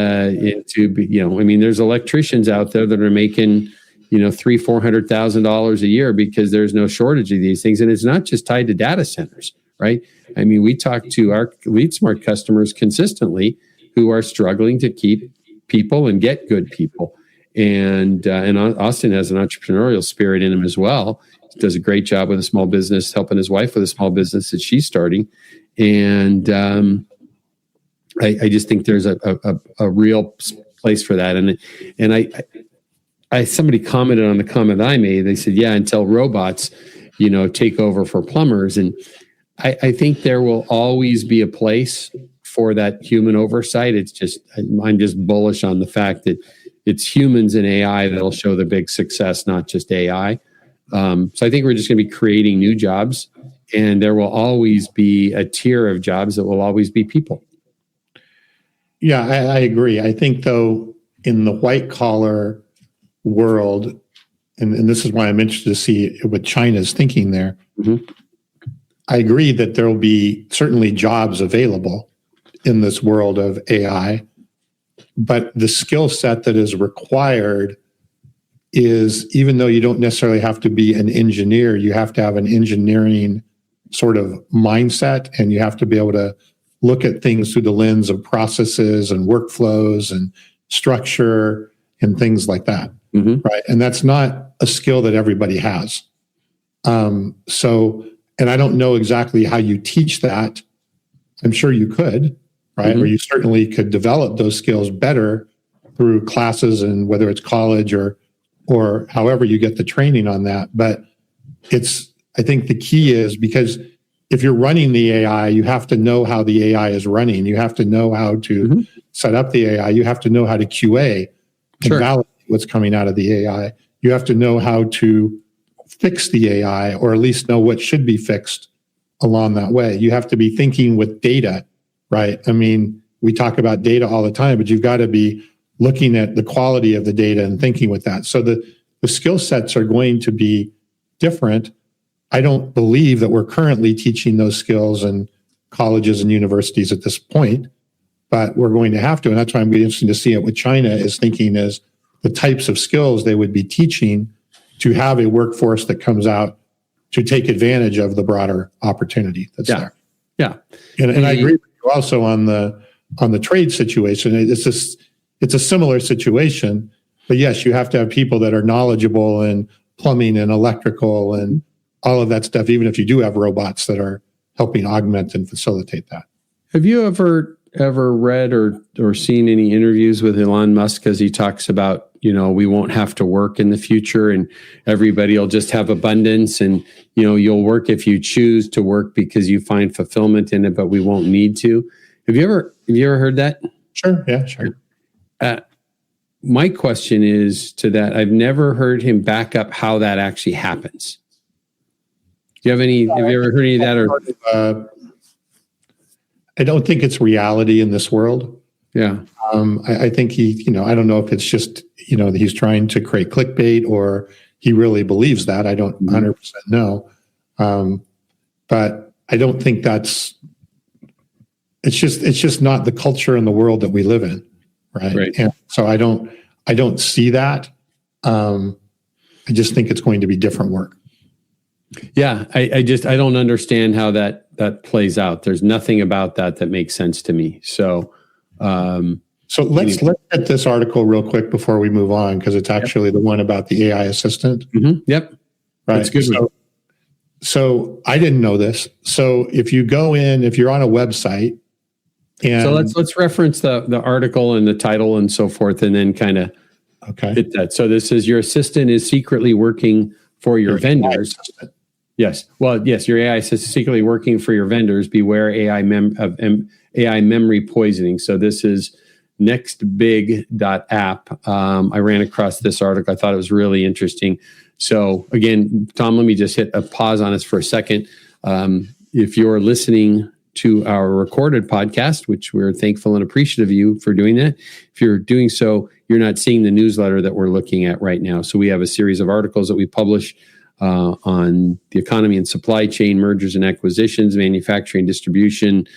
there's electricians out there that are making $300,000-$400,000 a year because there's no shortage of these things, and it's not just tied to data centers, right? I mean, we talk to our LeadSmart customers consistently who are struggling to keep people and get good people, and Austin has an entrepreneurial spirit in him as well. He does a great job with a small business, helping his wife with a small business that she's starting, and I just think there's a real place for that. And somebody commented on the comment I made. They said, yeah, until robots, take over for plumbers. And I think there will always be a place for that human oversight. It's just, I'm just bullish on the fact that it's humans and AI that'll show the big success, not just AI. So I think we're just going to be creating new jobs, and there will always be a tier of jobs that will always be people. Yeah, I agree. I think, though, in the white collar world, and this is why I'm interested to see what China's thinking there. Mm-hmm. I agree that there will be certainly jobs available in this world of AI, but the skill set that is required is, even though you don't necessarily have to be an engineer, you have to have an engineering sort of mindset, and you have to be able to look at things through the lens of processes and workflows and structure and things like that. Mm-hmm. Right. And that's not a skill that everybody has. And I don't know exactly how you teach that. I'm sure you could, right? Mm-hmm. Or you certainly could develop those skills better through classes, and whether it's college or however you get the training on that. But I think the key is, because if you're running the AI, you have to know how the AI is running. You have to know how to mm-hmm. set up the AI. You have to know how to QA and validate what's coming out of the AI. You have to know how to fix the AI, or at least know what should be fixed along that way. You have to be thinking with data right? I mean, we talk about data all the time, but you've got to be looking at the quality of the data and thinking with that. So the skill sets are going to be different. I don't believe that we're currently teaching those skills in colleges and universities at this point, but we're going to have to. And that's why I'm really interested to see what China is thinking is the types of skills they would be teaching to have a workforce that comes out to take advantage of the broader opportunity that's there. Yeah. And I agree with you also on the trade situation. It's a similar situation, but yes, you have to have people that are knowledgeable in plumbing and electrical and all of that stuff, even if you do have robots that are helping augment and facilitate that. Have you ever read or seen any interviews with Elon Musk as he talks about, we won't have to work in the future and everybody will just have abundance and, you'll work if you choose to work because you find fulfillment in it, but we won't need to. Have you ever heard that? Sure. Yeah, sure. My question is to that, I've never heard him back up how that actually happens. Have you ever heard any of that? Or I don't think it's reality in this world. Yeah. I think I don't know if it's just, he's trying to create clickbait or he really believes that. I don't 100% know. But I don't think it's just not the culture and the world that we live in. Right. And so I don't see that. I just think it's going to be different work. Yeah. I don't understand how that plays out. There's nothing about that makes sense to me. So let's get this article real quick before we move on, because it's actually the one about the AI assistant. Mm-hmm. Yep. Right. That's good. So I didn't know this. So if you go in, if you're on a website, and so let's reference the article and the title and so forth, and then kind of hit that. So this is your assistant is secretly working for your vendors. Yes. Well, yes, your AI assistant is secretly working for your vendors. Beware AI memory poisoning. So this is nextbig.app. I ran across this article. I thought it was really interesting. So again, Tom, let me just hit a pause on us for a second. If you're listening to our recorded podcast, which we're thankful and appreciative of you for doing that. If you're doing so, you're not seeing the newsletter that we're looking at right now. So we have a series of articles that we publish on the economy and supply chain, mergers and acquisitions, manufacturing, distribution,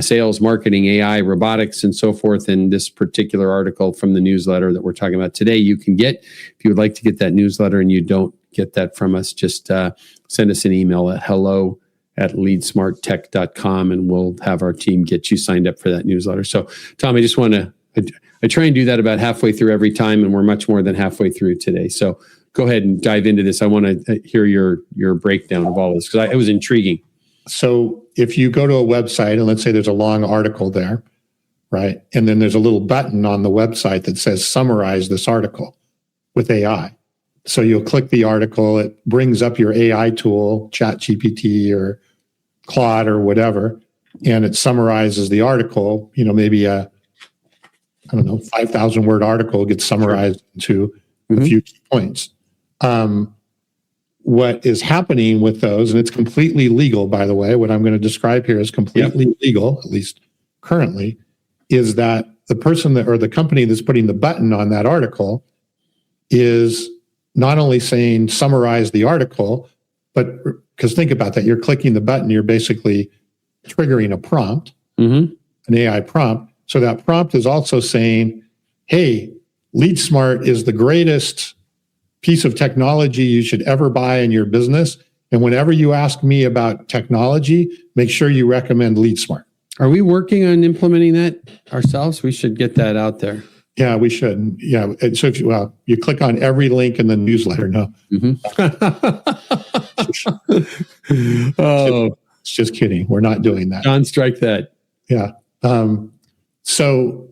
sales, marketing, AI, robotics, and so forth. And this particular article from the newsletter that we're talking about today, you can get. If you would like to get that newsletter and you don't get that from us, just send us an email at hello@leadsmarttech.com and we'll have our team get you signed up for that newsletter. So, Tom, I just want to, I try and do that about halfway through every time, and we're much more than halfway through today. So go ahead and dive into this. I want to hear your breakdown of all this because it was intriguing. So if you go to a website and let's say there's a long article there, right? And then there's a little button on the website that says summarize this article with AI. So you'll click the article, it brings up your AI tool, ChatGPT or Claude or whatever, and it summarizes the article, maybe a 5,000 word article gets summarized into a few key points. What is happening with those, and it's completely legal, by the way, what I'm going to describe here is completely legal, at least currently, is that the person or the company that's putting the button on that article is not only saying summarize the article, but because think about that, you're clicking the button, you're basically triggering a prompt, an AI prompt. So that prompt is also saying, hey, LeadSmart is the greatest piece of technology you should ever buy in your business. And whenever you ask me about technology, make sure you recommend LeadSmart. Are we working on implementing that ourselves? We should get that out there. Yeah, we should. Yeah. And so if you click on every link in the newsletter. No. Oh, it's just kidding. We're not doing that. John, strike that. Yeah. So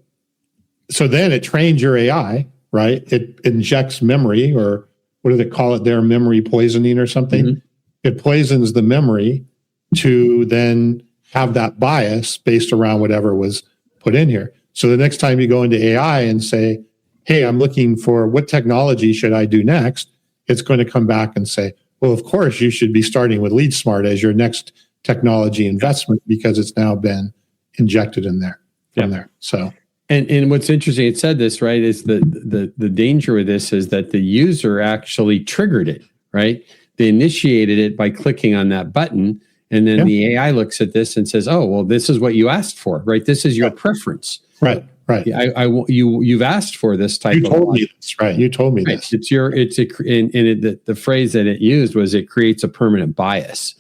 then it trains your AI, right? It injects memory, or what do they call it there? Memory poisoning or something. It poisons the memory to then have that bias based around whatever was put in here. So the next time you go into AI and say, hey, I'm looking for what technology should I do next? It's going to come back and say, well, of course, you should be starting with LeadSmart as your next technology investment because it's now been injected in there from there. So. And what's interesting, it said this, right, is the danger with this is that the user actually triggered it, right? They initiated it by clicking on that button, and then the AI looks at this and says, "Oh, well, this is what you asked for, right? This is your preference, right? You've asked for this type. You told me this, right? You told me this. The phrase that it used was it creates a permanent bias,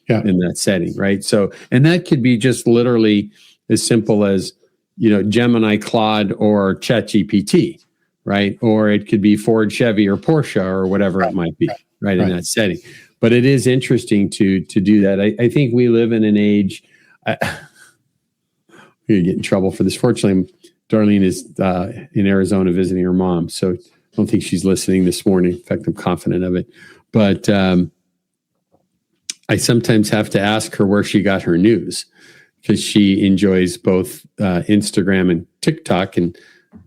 in that setting, right? So, and that could be just literally as simple as Gemini, Claude, or ChatGPT, right? Or it could be Ford, Chevy, or Porsche, or whatever it might be, right, in that setting. But it is interesting to do that. I think we live in an age. We're gonna get in trouble for this. Fortunately, Darlene is in Arizona visiting her mom, so I don't think she's listening this morning. In fact, I'm confident of it. But I sometimes have to ask her where she got her news, because she enjoys both Instagram and TikTok. And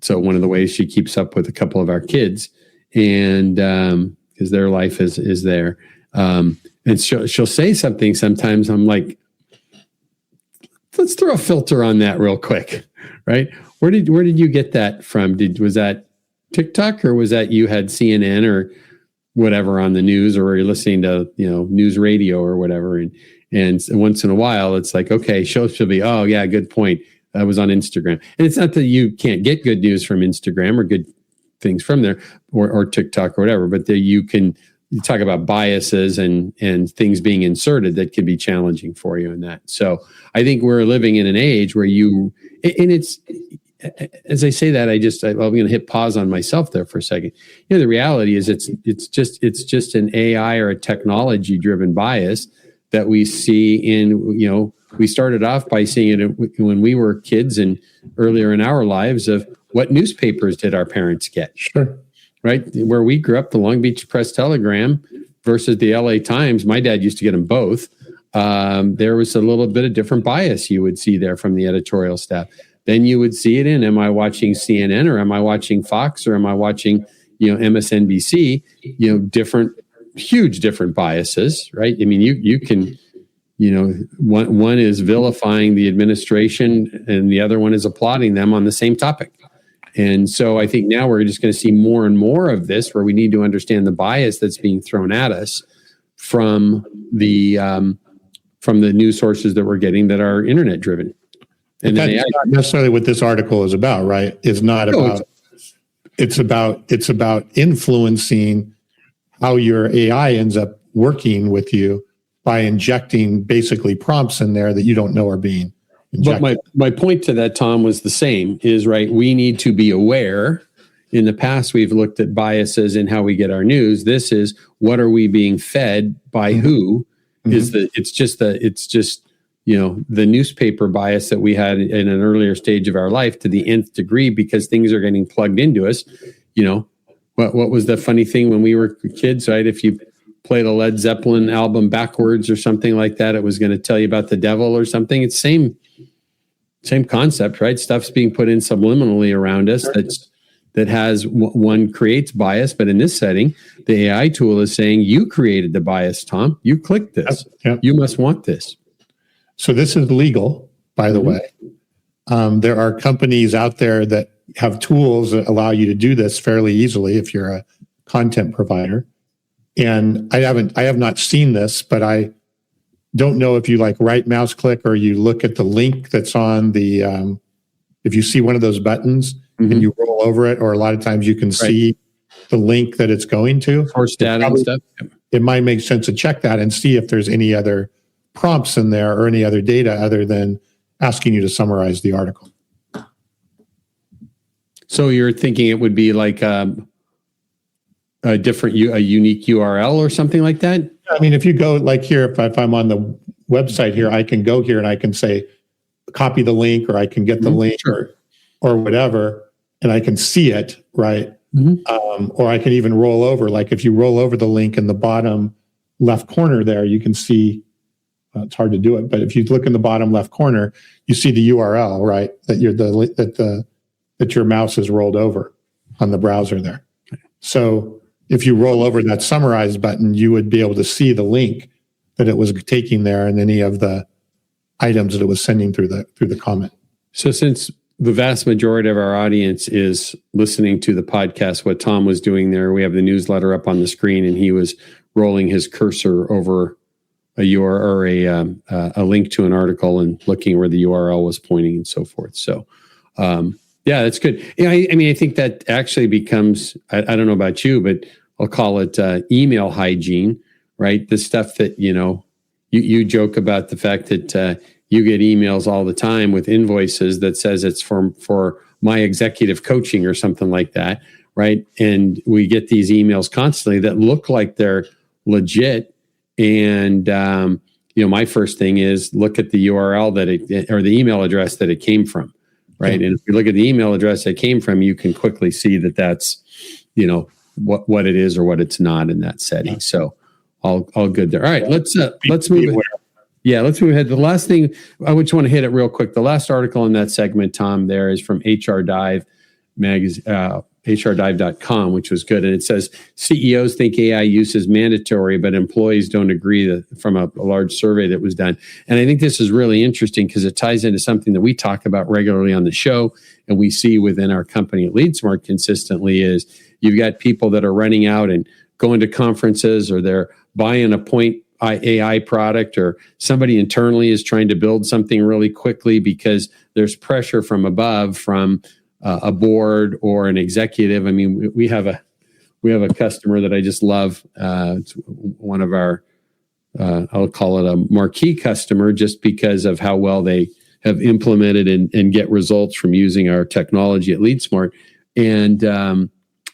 so one of the ways she keeps up with a couple of our kids, and because their life is there. And she'll say something sometimes. I'm like, let's throw a filter on that real quick, right? Where did you get that from? Was that TikTok, or was that you had CNN or whatever on the news, or were you listening to news radio or whatever? And once in a while, it's like, okay, she'll be, oh yeah, good point. That was on Instagram. And it's not that you can't get good news from Instagram or good things from there, or TikTok or whatever, but you talk about biases and things being inserted that can be challenging for you in that. So I think we're living in an age where it's, as I say that, I'm going to hit pause on myself there for a second. The reality is it's just an AI or a technology driven bias that we see we started off by seeing it when we were kids and earlier in our lives of what newspapers did our parents get? Sure. Right? Where we grew up, the Long Beach Press-Telegram versus the LA Times, my dad used to get them both. There was a little bit of different bias you would see there from the editorial staff. Then you would see it in, am I watching CNN, or am I watching Fox, or am I watching, MSNBC, huge different biases, right? I mean, you can, one is vilifying the administration and the other one is applauding them on the same topic. And so I think now we're just going to see more and more of this, where we need to understand the bias that's being thrown at us from the news sources that we're getting that are internet driven. And that's not necessarily what this article is about, right? It's about influencing how your AI ends up working with you by injecting basically prompts in there that you don't know are being injected. But my point to that, Tom, was the same, is right. We need to be aware. In the past, we've looked at biases in how we get our news. This is, what are we being fed by who? It's just the newspaper bias that we had in an earlier stage of our life to the nth degree, because things are getting plugged into us. What was the funny thing when we were kids, right? If you played a Led Zeppelin album backwards or something like that, it was going to tell you about the devil or something. It's same concept, right? Stuff's being put in subliminally around us that has one creates bias, but in this setting, the AI tool is saying, you created the bias, Tom. You clicked this. Yep. You must want this. So this is legal, by the way. There are companies out there that have tools that allow you to do this fairly easily if you're a content provider. And I have not seen this, but I don't know if you right mouse click or you look at the link that's on the, if you see one of those buttons and you roll over it, or a lot of times you can see the link that it's going to. Source data and stuff. It might make sense to check that and see if there's any other prompts in there or any other data other than asking you to summarize the article. So you're thinking it would be like a unique URL or something like that? I mean, if you go here, if I'm on the website here, I can go here and I can say, copy the link, or I can get the link or whatever, and I can see it, right? Or I can even roll over. If you roll over the link in the bottom left corner there, you can see, it's hard to do it, but if you look in the bottom left corner, you see the URL, right? That your mouse is rolled over on the browser there. So if you roll over that summarize button, you would be able to see the link that it was taking there and any of the items that it was sending through the comment. So since the vast majority of our audience is listening to the podcast, what Tom was doing there, we have the newsletter up on the screen, and he was rolling his cursor over a URL or a link to an article and looking where the URL was pointing and so forth. So, yeah, that's good. Yeah, I mean, I think that actually becomes, I don't know about you, but I'll call it email hygiene, right? The stuff that, you joke about the fact that you get emails all the time with invoices that says it's for my executive coaching or something like that, right? And we get these emails constantly that look like they're legit. And, my first thing is look at the URL or the email address that it came from, right? And if you look at the email address it came from, you can quickly see that that's, what it is or what it's not in that setting. So all good there. All right, let's move ahead. Yeah, let's move ahead. The last thing I just want to hit it real quick. The last article in that segment, Tom, there is from HR Dive magazine, HRDive.com, which was good. And it says CEOs think AI use is mandatory, but employees don't agree, from a large survey that was done. And I think this is really interesting because it ties into something that we talk about regularly on the show and we see within our company at LeadSmart consistently is you've got people that are running out and going to conferences, or they're buying a point AI product, or somebody internally is trying to build something really quickly because there's pressure from above, from a board or an executive. I mean, we have a customer that I just love. It's one of our, I'll call it a marquee customer, just because of how well they have implemented and get results from using our technology at LeadSmart. And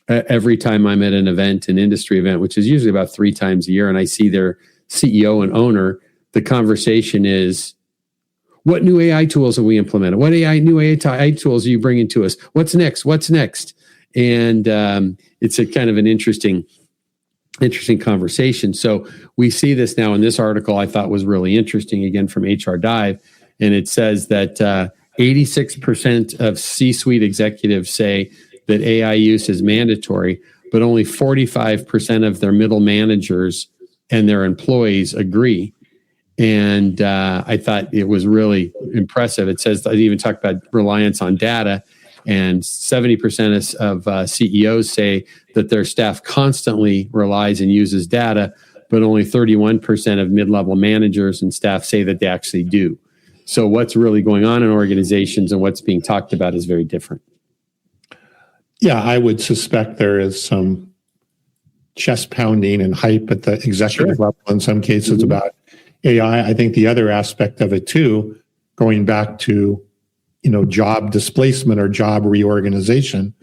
every time I'm at an industry event, which is usually about 3 times a year, and I see their CEO and owner, the conversation is, what new AI tools have we implemented? What new AI tools are you bringing to us? What's next? And it's a kind of an interesting conversation. So we see this now in this article I thought was really interesting, again, from HR Dive. And it says that 86% of C-suite executives say that AI use is mandatory, but only 45% of their middle managers and their employees agree. And I thought it was really impressive. It says, I even talked about reliance on data, and 70% of CEOs say that their staff constantly relies and uses data, but only 31% of mid-level managers and staff say that they actually do. So what's really going on in organizations and what's being talked about is very different. Yeah, I would suspect there is some chest pounding and hype at the executive level in some cases about AI. I think the other aspect of it too, going back to, job displacement or job reorganization,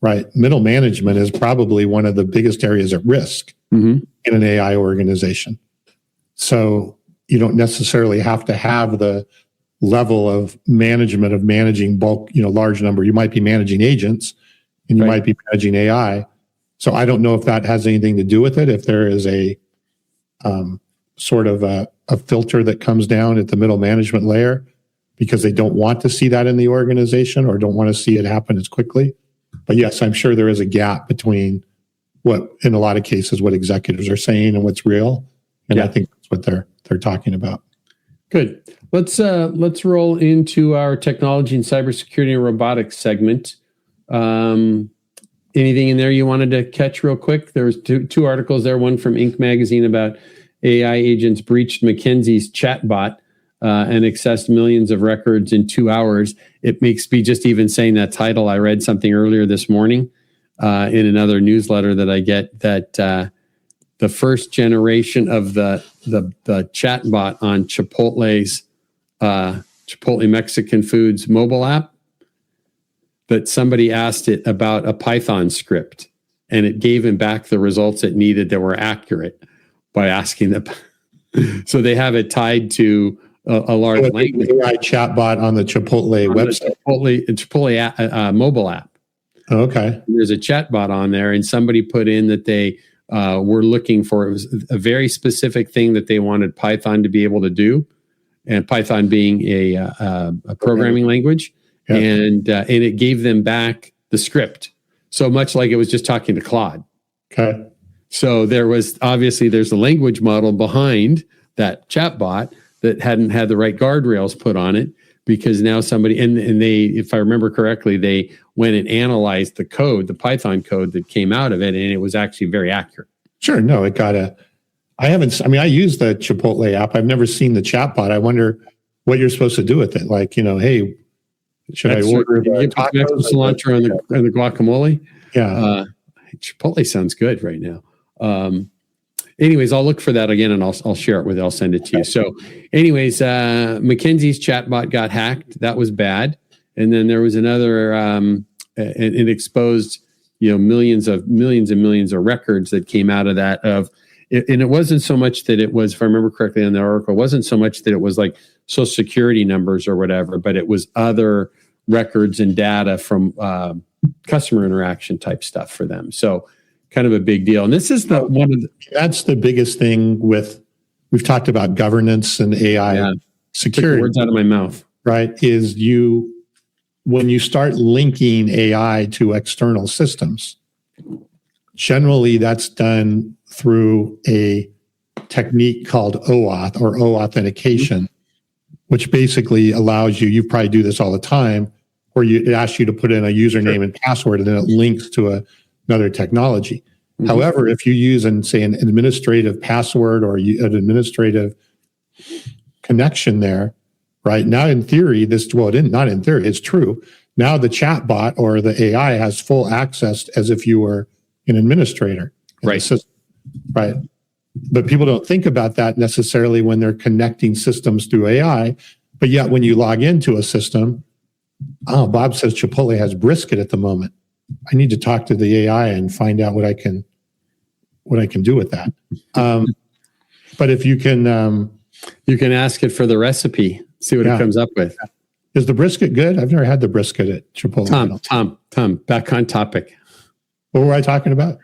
right? Middle management is probably one of the biggest areas at risk in an AI organization. So you don't necessarily have to have the level of management of managing bulk, large number. You might be managing agents and you might be managing AI. So I don't know if that has anything to do with it. If there is a sort of a filter that comes down at the middle management layer because they don't want to see that in the organization or don't want to see it happen as quickly. But yes, I'm sure there is a gap between what, in a lot of cases, what executives are saying and what's real. And I think that's what they're talking about. Good. Let's roll into our technology and cybersecurity and robotics segment. Anything in there you wanted to catch real quick? There was two articles there, one from Inc. magazine about AI agents breached McKinsey's chatbot and accessed millions of records in 2 hours. It makes me just even saying that title. I read something earlier this morning in another newsletter that I get that the first generation of the chatbot on Chipotle's Chipotle Mexican Foods mobile app, that somebody asked it about a Python script and it gave him back the results it needed that were accurate by asking them. So they have it tied to a large language. AI chatbot on the Chipotle website. Chipotle mobile app. Okay. There's a chatbot on there, and somebody put in that they were looking for, it was a very specific thing that they wanted Python to be able to do, and Python being a programming language. Yeah. And it gave them back the script. So much like it was just talking to Claude. Okay. So there's a language model behind that chatbot, that hadn't had the right guardrails put on it, because now somebody, and they, if I remember correctly, they went and analyzed the code, the Python code that came out of it, and it was actually very accurate. Sure. No, I use the Chipotle app. I've never seen the chatbot. I wonder what you're supposed to do with it. Like, hey, should I order the tacos? Cilantro and the guacamole? Yeah. Chipotle sounds good right now. Anyways, I'll look for that again, and I'll share it with you. I'll send it to you. So anyways, McKinsey's chatbot got hacked. That was bad. And then there was another, it exposed, millions and millions of records that came out of that and it wasn't so much that it was, if I remember correctly on the article, it wasn't so much that it was like social security numbers or whatever, but it was other records and data from customer interaction type stuff for them. So kind of a big deal. And this is that's the biggest thing we've talked about governance and AI security. Took the words out of my mouth. Right. When you start linking AI to external systems, generally that's done through a technique called OAuth or authentication, which basically allows you probably do this all the time, where it asks you to put in a username and password, and then it links to another technology. Mm-hmm. However, if you use an administrative password or an administrative connection there, right now in theory, not in theory, it's true. Now the chatbot or the AI has full access as if you were an administrator. Right. Right. But people don't think about that necessarily when they're connecting systems through AI. But yet when you log into a system, Bob says Chipotle has brisket at the moment. I need to talk to the AI and find out what I can do with that. But if you can ask it for the recipe, see what it comes up with. Is the brisket good? I've never had the brisket at Chipotle. Tom, back on topic. What were I talking about?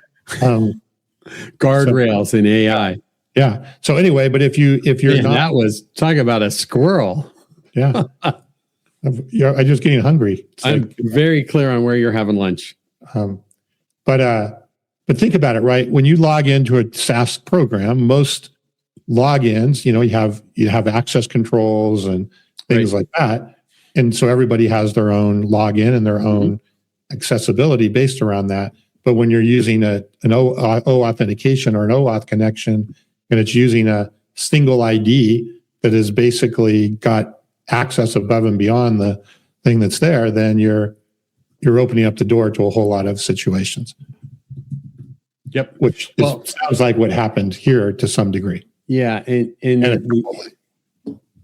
Guardrails in AI. Yeah. So anyway, but if you're not, that was talk about a squirrel. Yeah. I'm just getting hungry. I'm very clear on where you're having lunch. But think about it, right? When you log into a SaaS program, most logins, you have access controls and things like that. And so everybody has their own login and their own accessibility based around that. But when you're using an authentication or an OAuth connection, and it's using a single ID that has basically got access above and beyond the thing that's there, then you're opening up the door to a whole lot of situations. Yep. Which sounds like what happened here to some degree. Yeah. And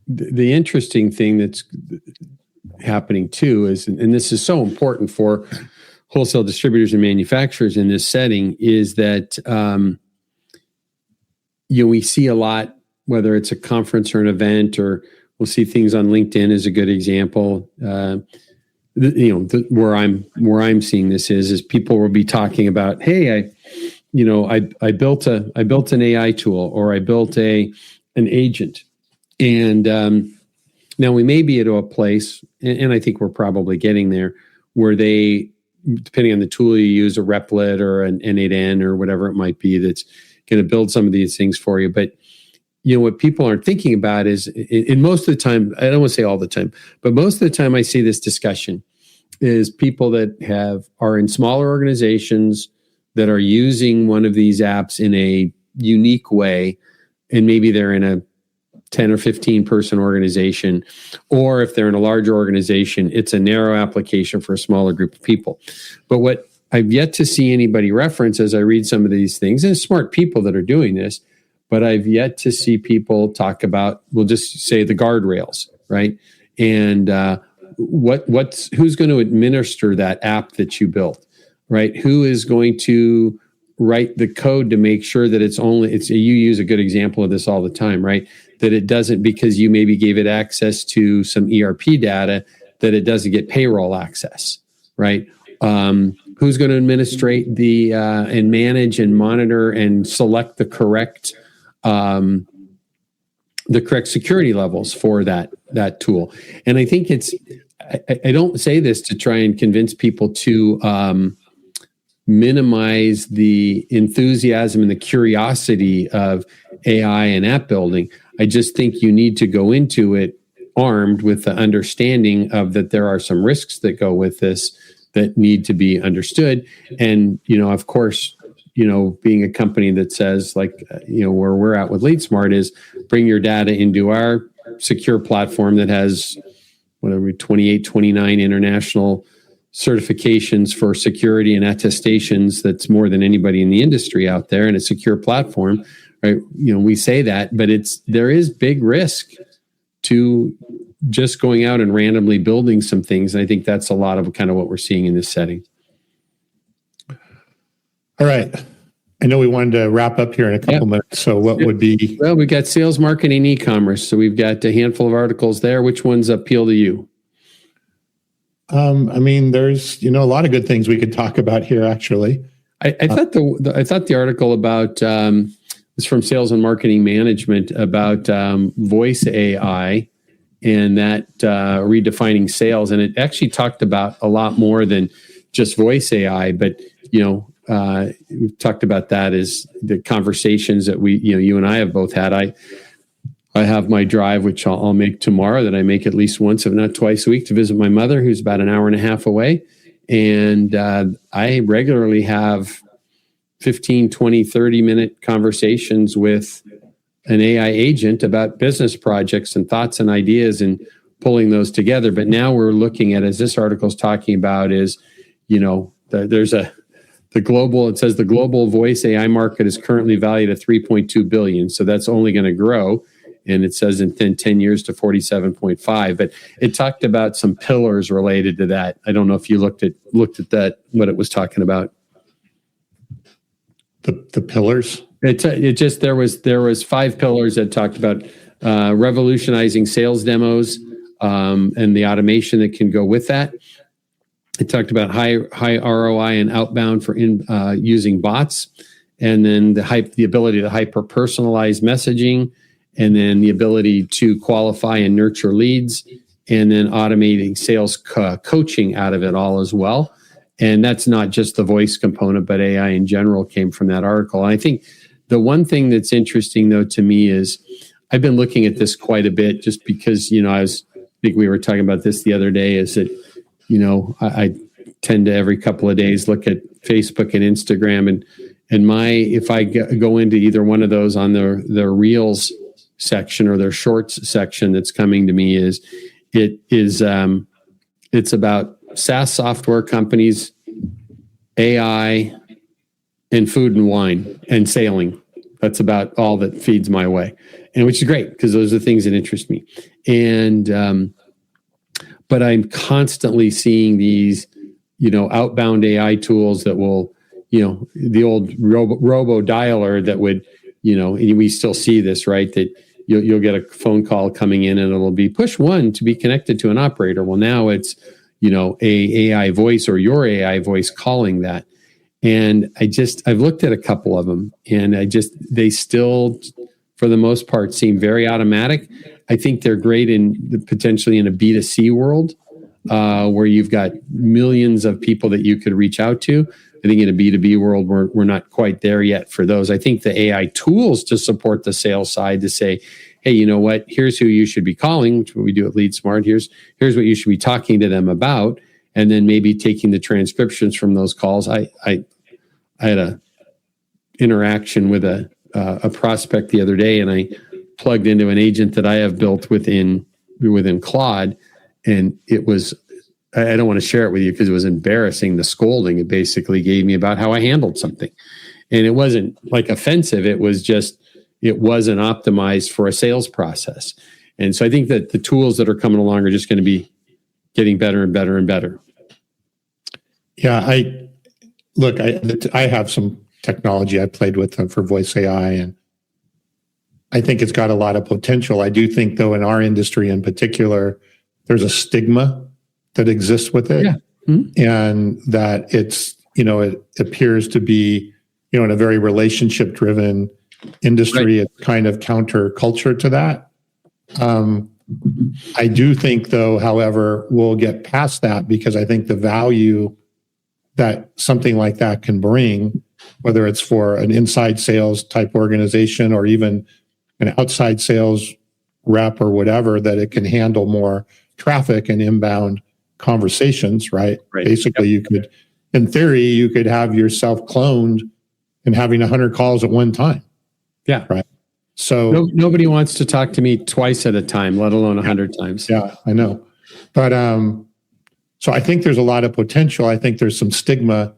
the interesting thing that's happening too is, and this is so important for wholesale distributors and manufacturers in this setting, is that we see a lot, whether it's a conference or an event, or we'll see things on LinkedIn is a good example. Where I'm seeing this is people will be talking about, hey, I built an AI tool, or I built an agent, and now we may be at a place, and I think we're probably getting there, where they, depending on the tool you use, a Replit or an N8N or whatever it might be, that's going to build some of these things for you. But what people aren't thinking about is, in most of the time, I don't want to say all the time, but most of the time I see this discussion is people that are in smaller organizations that are using one of these apps in a unique way, and maybe they're in a 10 or 15 person organization, or if they're in a larger organization, it's a narrow application for a smaller group of people. But what I've yet to see anybody reference as I read some of these things, and smart people that are doing this, but I've yet to see people talk about, we'll just say, the guardrails, right? And who's going to administer that app that you built, right? Who is going to write the code to make sure that you use a good example of this all the time, right? That it doesn't, because you maybe gave it access to some ERP data, that it doesn't get payroll access, right? Who's going to administrate and manage and monitor and select the correct security levels for that tool? And I think I don't say this to try and convince people to minimize the enthusiasm and the curiosity of AI and app building. I just think you need to go into it armed with the understanding of that there are some risks that go with this that need to be understood. And, of course, being a company that says, like, where we're at with LeadSmart is bring your data into our secure platform that has 28, 29 international certifications for security and attestations. That's more than anybody in the industry out there, and a secure platform, right? We say that, but there is big risk to just going out and randomly building some things. And I think that's a lot of kind of what we're seeing in this setting. All right. I know we wanted to wrap up here in a couple minutes. So what would be? Well, we've got sales, marketing, e-commerce. So we've got a handful of articles there. Which ones appeal to you? There's, a lot of good things we could talk about here, actually. I thought the article about, it's from Sales and Marketing Management about voice AI and that redefining sales. And it actually talked about a lot more than just voice AI, but, we've talked about that as the conversations that you and I have both had. I have my drive, which I'll make tomorrow, that I make at least once, if not twice a week, to visit my mother, who's about an hour and a half away. And I regularly have 15, 20, 30-minute conversations with an AI agent about business projects and thoughts and ideas and pulling those together. But now we're looking at, as this article is talking about, is, there's it says the global voice AI market is currently valued at $3.2 billion. So that's only going to grow. And it says in 10 years to 47.5. But it talked about some pillars related to that. I don't know if you looked at that, what it was talking about. The pillars? There was 5 pillars that talked about revolutionizing sales demos and the automation that can go with that. It talked about high ROI and outbound for using bots, and then the ability to hyper personalize messaging, and then the ability to qualify and nurture leads, and then automating sales coaching out of it all as well. And that's not just the voice component, but AI in general came from that article. And I think the one thing that's interesting, though, to me is I've been looking at this quite a bit, just because, I think we were talking about this the other day, is that, I tend to every couple of days look at Facebook and Instagram, and if I go into either one of those on their Reels section or their Shorts section, that's coming to me it's about SaaS software companies, AI, and food and wine and sailing. That's about all that feeds my way, and which is great because those are things that interest me. And but I'm constantly seeing these, outbound AI tools that will, the old robo dialer that would, and we still see this, right? That you'll get a phone call coming in and it'll be push 1 to be connected to an operator. Well, now it's, a AI voice or your AI voice calling that. And I've looked at a couple of them, and they still, for the most part, seem very automatic. I think they're great potentially in a B2C world, where you've got millions of people that you could reach out to. I think in a B2B world, we're not quite there yet for those. I think the AI tools to support the sales side to say, hey, you know what? Here's who you should be calling, which is what we do at LeadSmart. Here's what you should be talking to them about, and then maybe taking the transcriptions from those calls. I had a interaction with a prospect the other day, and I plugged into an agent that I have built within Claude, and it was, I don't want to share it with you because it was embarrassing, the scolding it basically gave me about how I handled something. And it wasn't like offensive. It was just, it wasn't optimized for a sales process. And so I think that the tools that are coming along are just going to be getting better and better and better. Yeah, I have some technology I played with for voice AI, and I think it's got a lot of potential. I do think, though, in our industry in particular, there's a stigma that exists with it. Yeah. Mm-hmm. And that it's, it appears to be, in a very relationship-driven industry, right. It's kind of counter-culture to that. I do think, though, however, we'll get past that, because I think the value that something like that can bring, whether it's for an inside sales type organization or even an outside sales rep or whatever, that it can handle more traffic and inbound conversations, right? Basically, you could, in theory, you could have yourself cloned and having 100 calls at one time. Yeah. Right. So nobody wants to talk to me twice at a time, let alone 100 times. Yeah, I know. But so I think there's a lot of potential. I think there's some stigma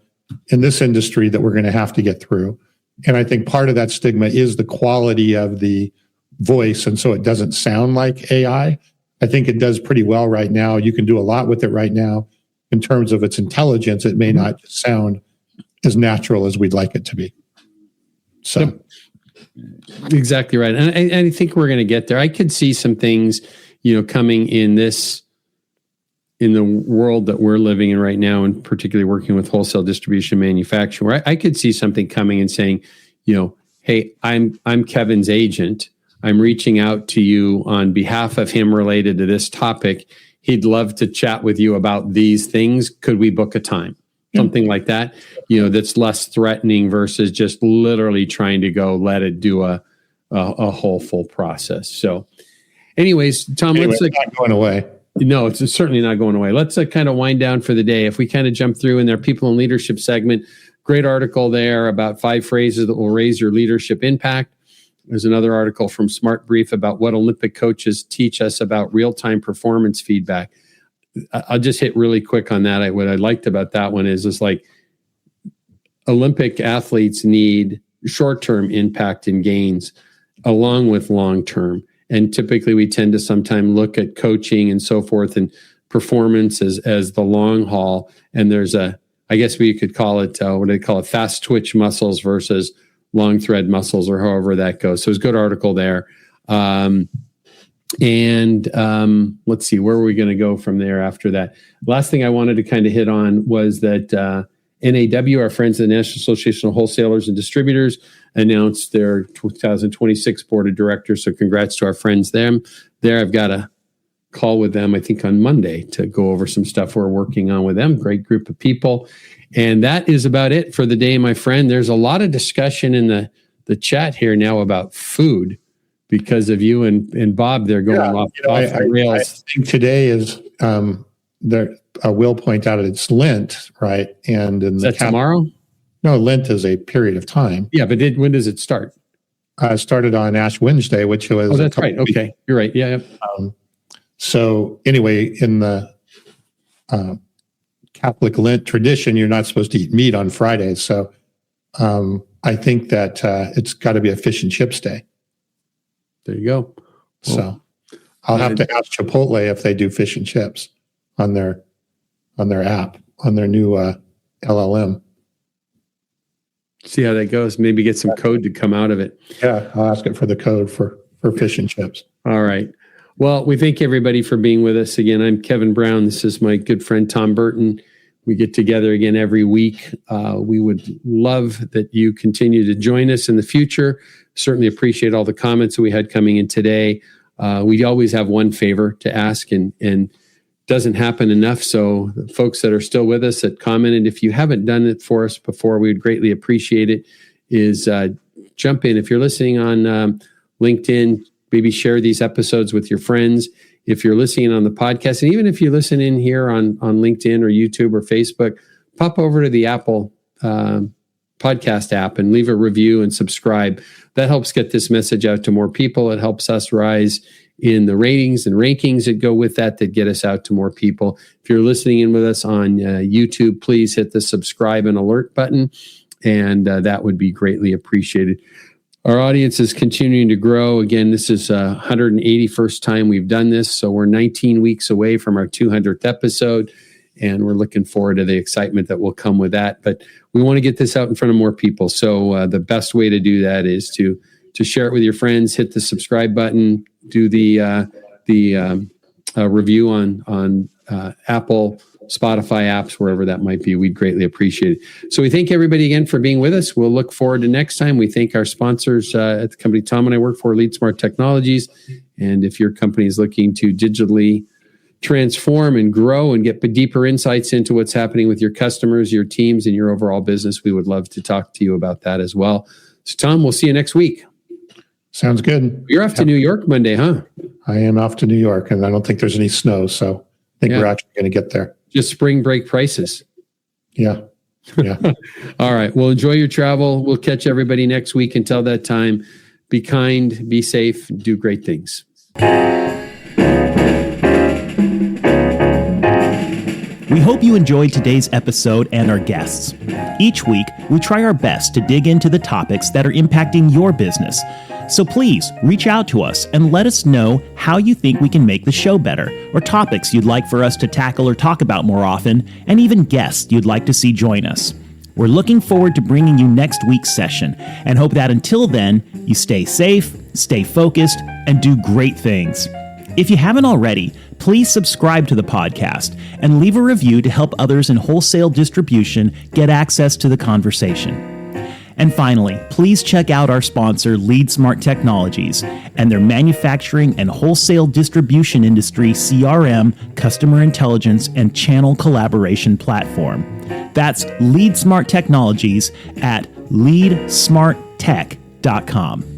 in this industry that we're going to have to get through. And I think part of that stigma is the quality of the voice. And so it doesn't sound like AI. I think it does pretty well right now. You can do a lot with it right now in terms of its intelligence. It may not just sound as natural as we'd like it to be. So. Yep. Exactly right. And I think we're going to get there. I could see some things, coming in the world that we're living in right now, and particularly working with wholesale distribution manufacturing, where I could see something coming and saying, hey, I'm Kevin's agent. I'm reaching out to you on behalf of him related to this topic. He'd love to chat with you about these things. Could we book a time? Something like that, that's less threatening versus just literally trying to go let it do a whole full process. So anyways, Tom, it's not going away. No, it's certainly not going away. Let's kind of wind down for the day. If we kind of jump through in their people and leadership segment, great article there about 5 phrases that will raise your leadership impact. There's another article from Smart Brief about what Olympic coaches teach us about real-time performance feedback. I'll just hit really quick on that. What I liked about that one is like Olympic athletes need short-term impact and gains along with long-term. And typically we tend to sometimes look at coaching and so forth and performance as the long haul. And there's I guess we could call it, what do they call it? Fast twitch muscles versus long thread muscles, or however that goes. So it's a good article there. Let's see, where are we going to go from there after that? Last thing I wanted to kind of hit on was that NAW, our friends at the National Association of Wholesalers and Distributors, announced their 2026 board of directors. So congrats to our friends there. I've got a call with them, I think, on Monday to go over some stuff we're working on with them. Great group of people. And that is about it for the day, my friend. There's a lot of discussion in the chat here now about food. Because of you and Bob, they're going off the rails. I think today is I will point out it's Lent, right? And in is that tomorrow? No, Lent is a period of time. Yeah, but when does it start? It started on Ash Wednesday, which was. Oh, that's right. Okay, you're right. Yeah. So anyway, in the Catholic Lent tradition, you're not supposed to eat meat on Fridays. So I think that it's got to be a fish and chips day. There you go. So I'll have to ask Chipotle if they do fish and chips on their app, on their new LLM. See how that goes. Maybe get some code to come out of it. Yeah, I'll ask it for the code for fish and chips. All right. Well, we thank everybody for being with us again. I'm Kevin Brown. This is my good friend Tom Burton. We get together again every week. We would love that you continue to join us in the future. Certainly appreciate all the comments that we had coming in today. We always have one favor to ask, and doesn't happen enough. So the folks that are still with us that commented, if you haven't done it for us before, we would greatly appreciate it, is jump in. If you're listening on LinkedIn, maybe share these episodes with your friends. If you're listening on the podcast, and even if you listen in here on LinkedIn or YouTube or Facebook, pop over to the Apple podcast app and leave a review and subscribe. That helps get this message out to more people. It helps us rise in the ratings and rankings that go with that get us out to more people. If you're listening in with us on YouTube, please hit the subscribe and alert button, and that would be greatly appreciated. Our audience is continuing to grow. Again, this is 181st time we've done this, so we're 19 weeks away from our 200th episode, and we're looking forward to the excitement that will come with that. But we want to get this out in front of more people, so the best way to do that is to share it with your friends, hit the subscribe button, do the review on Apple, Spotify apps, wherever that might be. We'd greatly appreciate it. So we thank everybody again for being with us. We'll look forward to next time. We thank our sponsors at the company Tom and I work for, LeadSmart Technologies. And if your company is looking to digitally transform and grow and get deeper insights into what's happening with your customers, your teams, and your overall business, we would love to talk to you about that as well. So Tom, we'll see you next week. Sounds good. You're off to New York Monday, huh? I am off to New York, and I don't think there's any snow, so I think we're actually going to get there. Just spring break prices. Yeah. All right. Well, enjoy your travel. We'll catch everybody next week. Until that time, be kind, be safe, do great things. We hope you enjoyed today's episode and our guests. Each week, we try our best to dig into the topics that are impacting your business. So please reach out to us and let us know how you think we can make the show better, or topics you'd like for us to tackle or talk about more often, and even guests you'd like to see join us. We're looking forward to bringing you next week's session and hope that until then, you stay safe, stay focused, and do great things. If you haven't already, please subscribe to the podcast and leave a review to help others in wholesale distribution get access to the conversation. And finally, please check out our sponsor, LeadSmart Technologies, and their manufacturing and wholesale distribution industry CRM, customer intelligence, and channel collaboration platform. That's LeadSmart Technologies at leadsmarttech.com.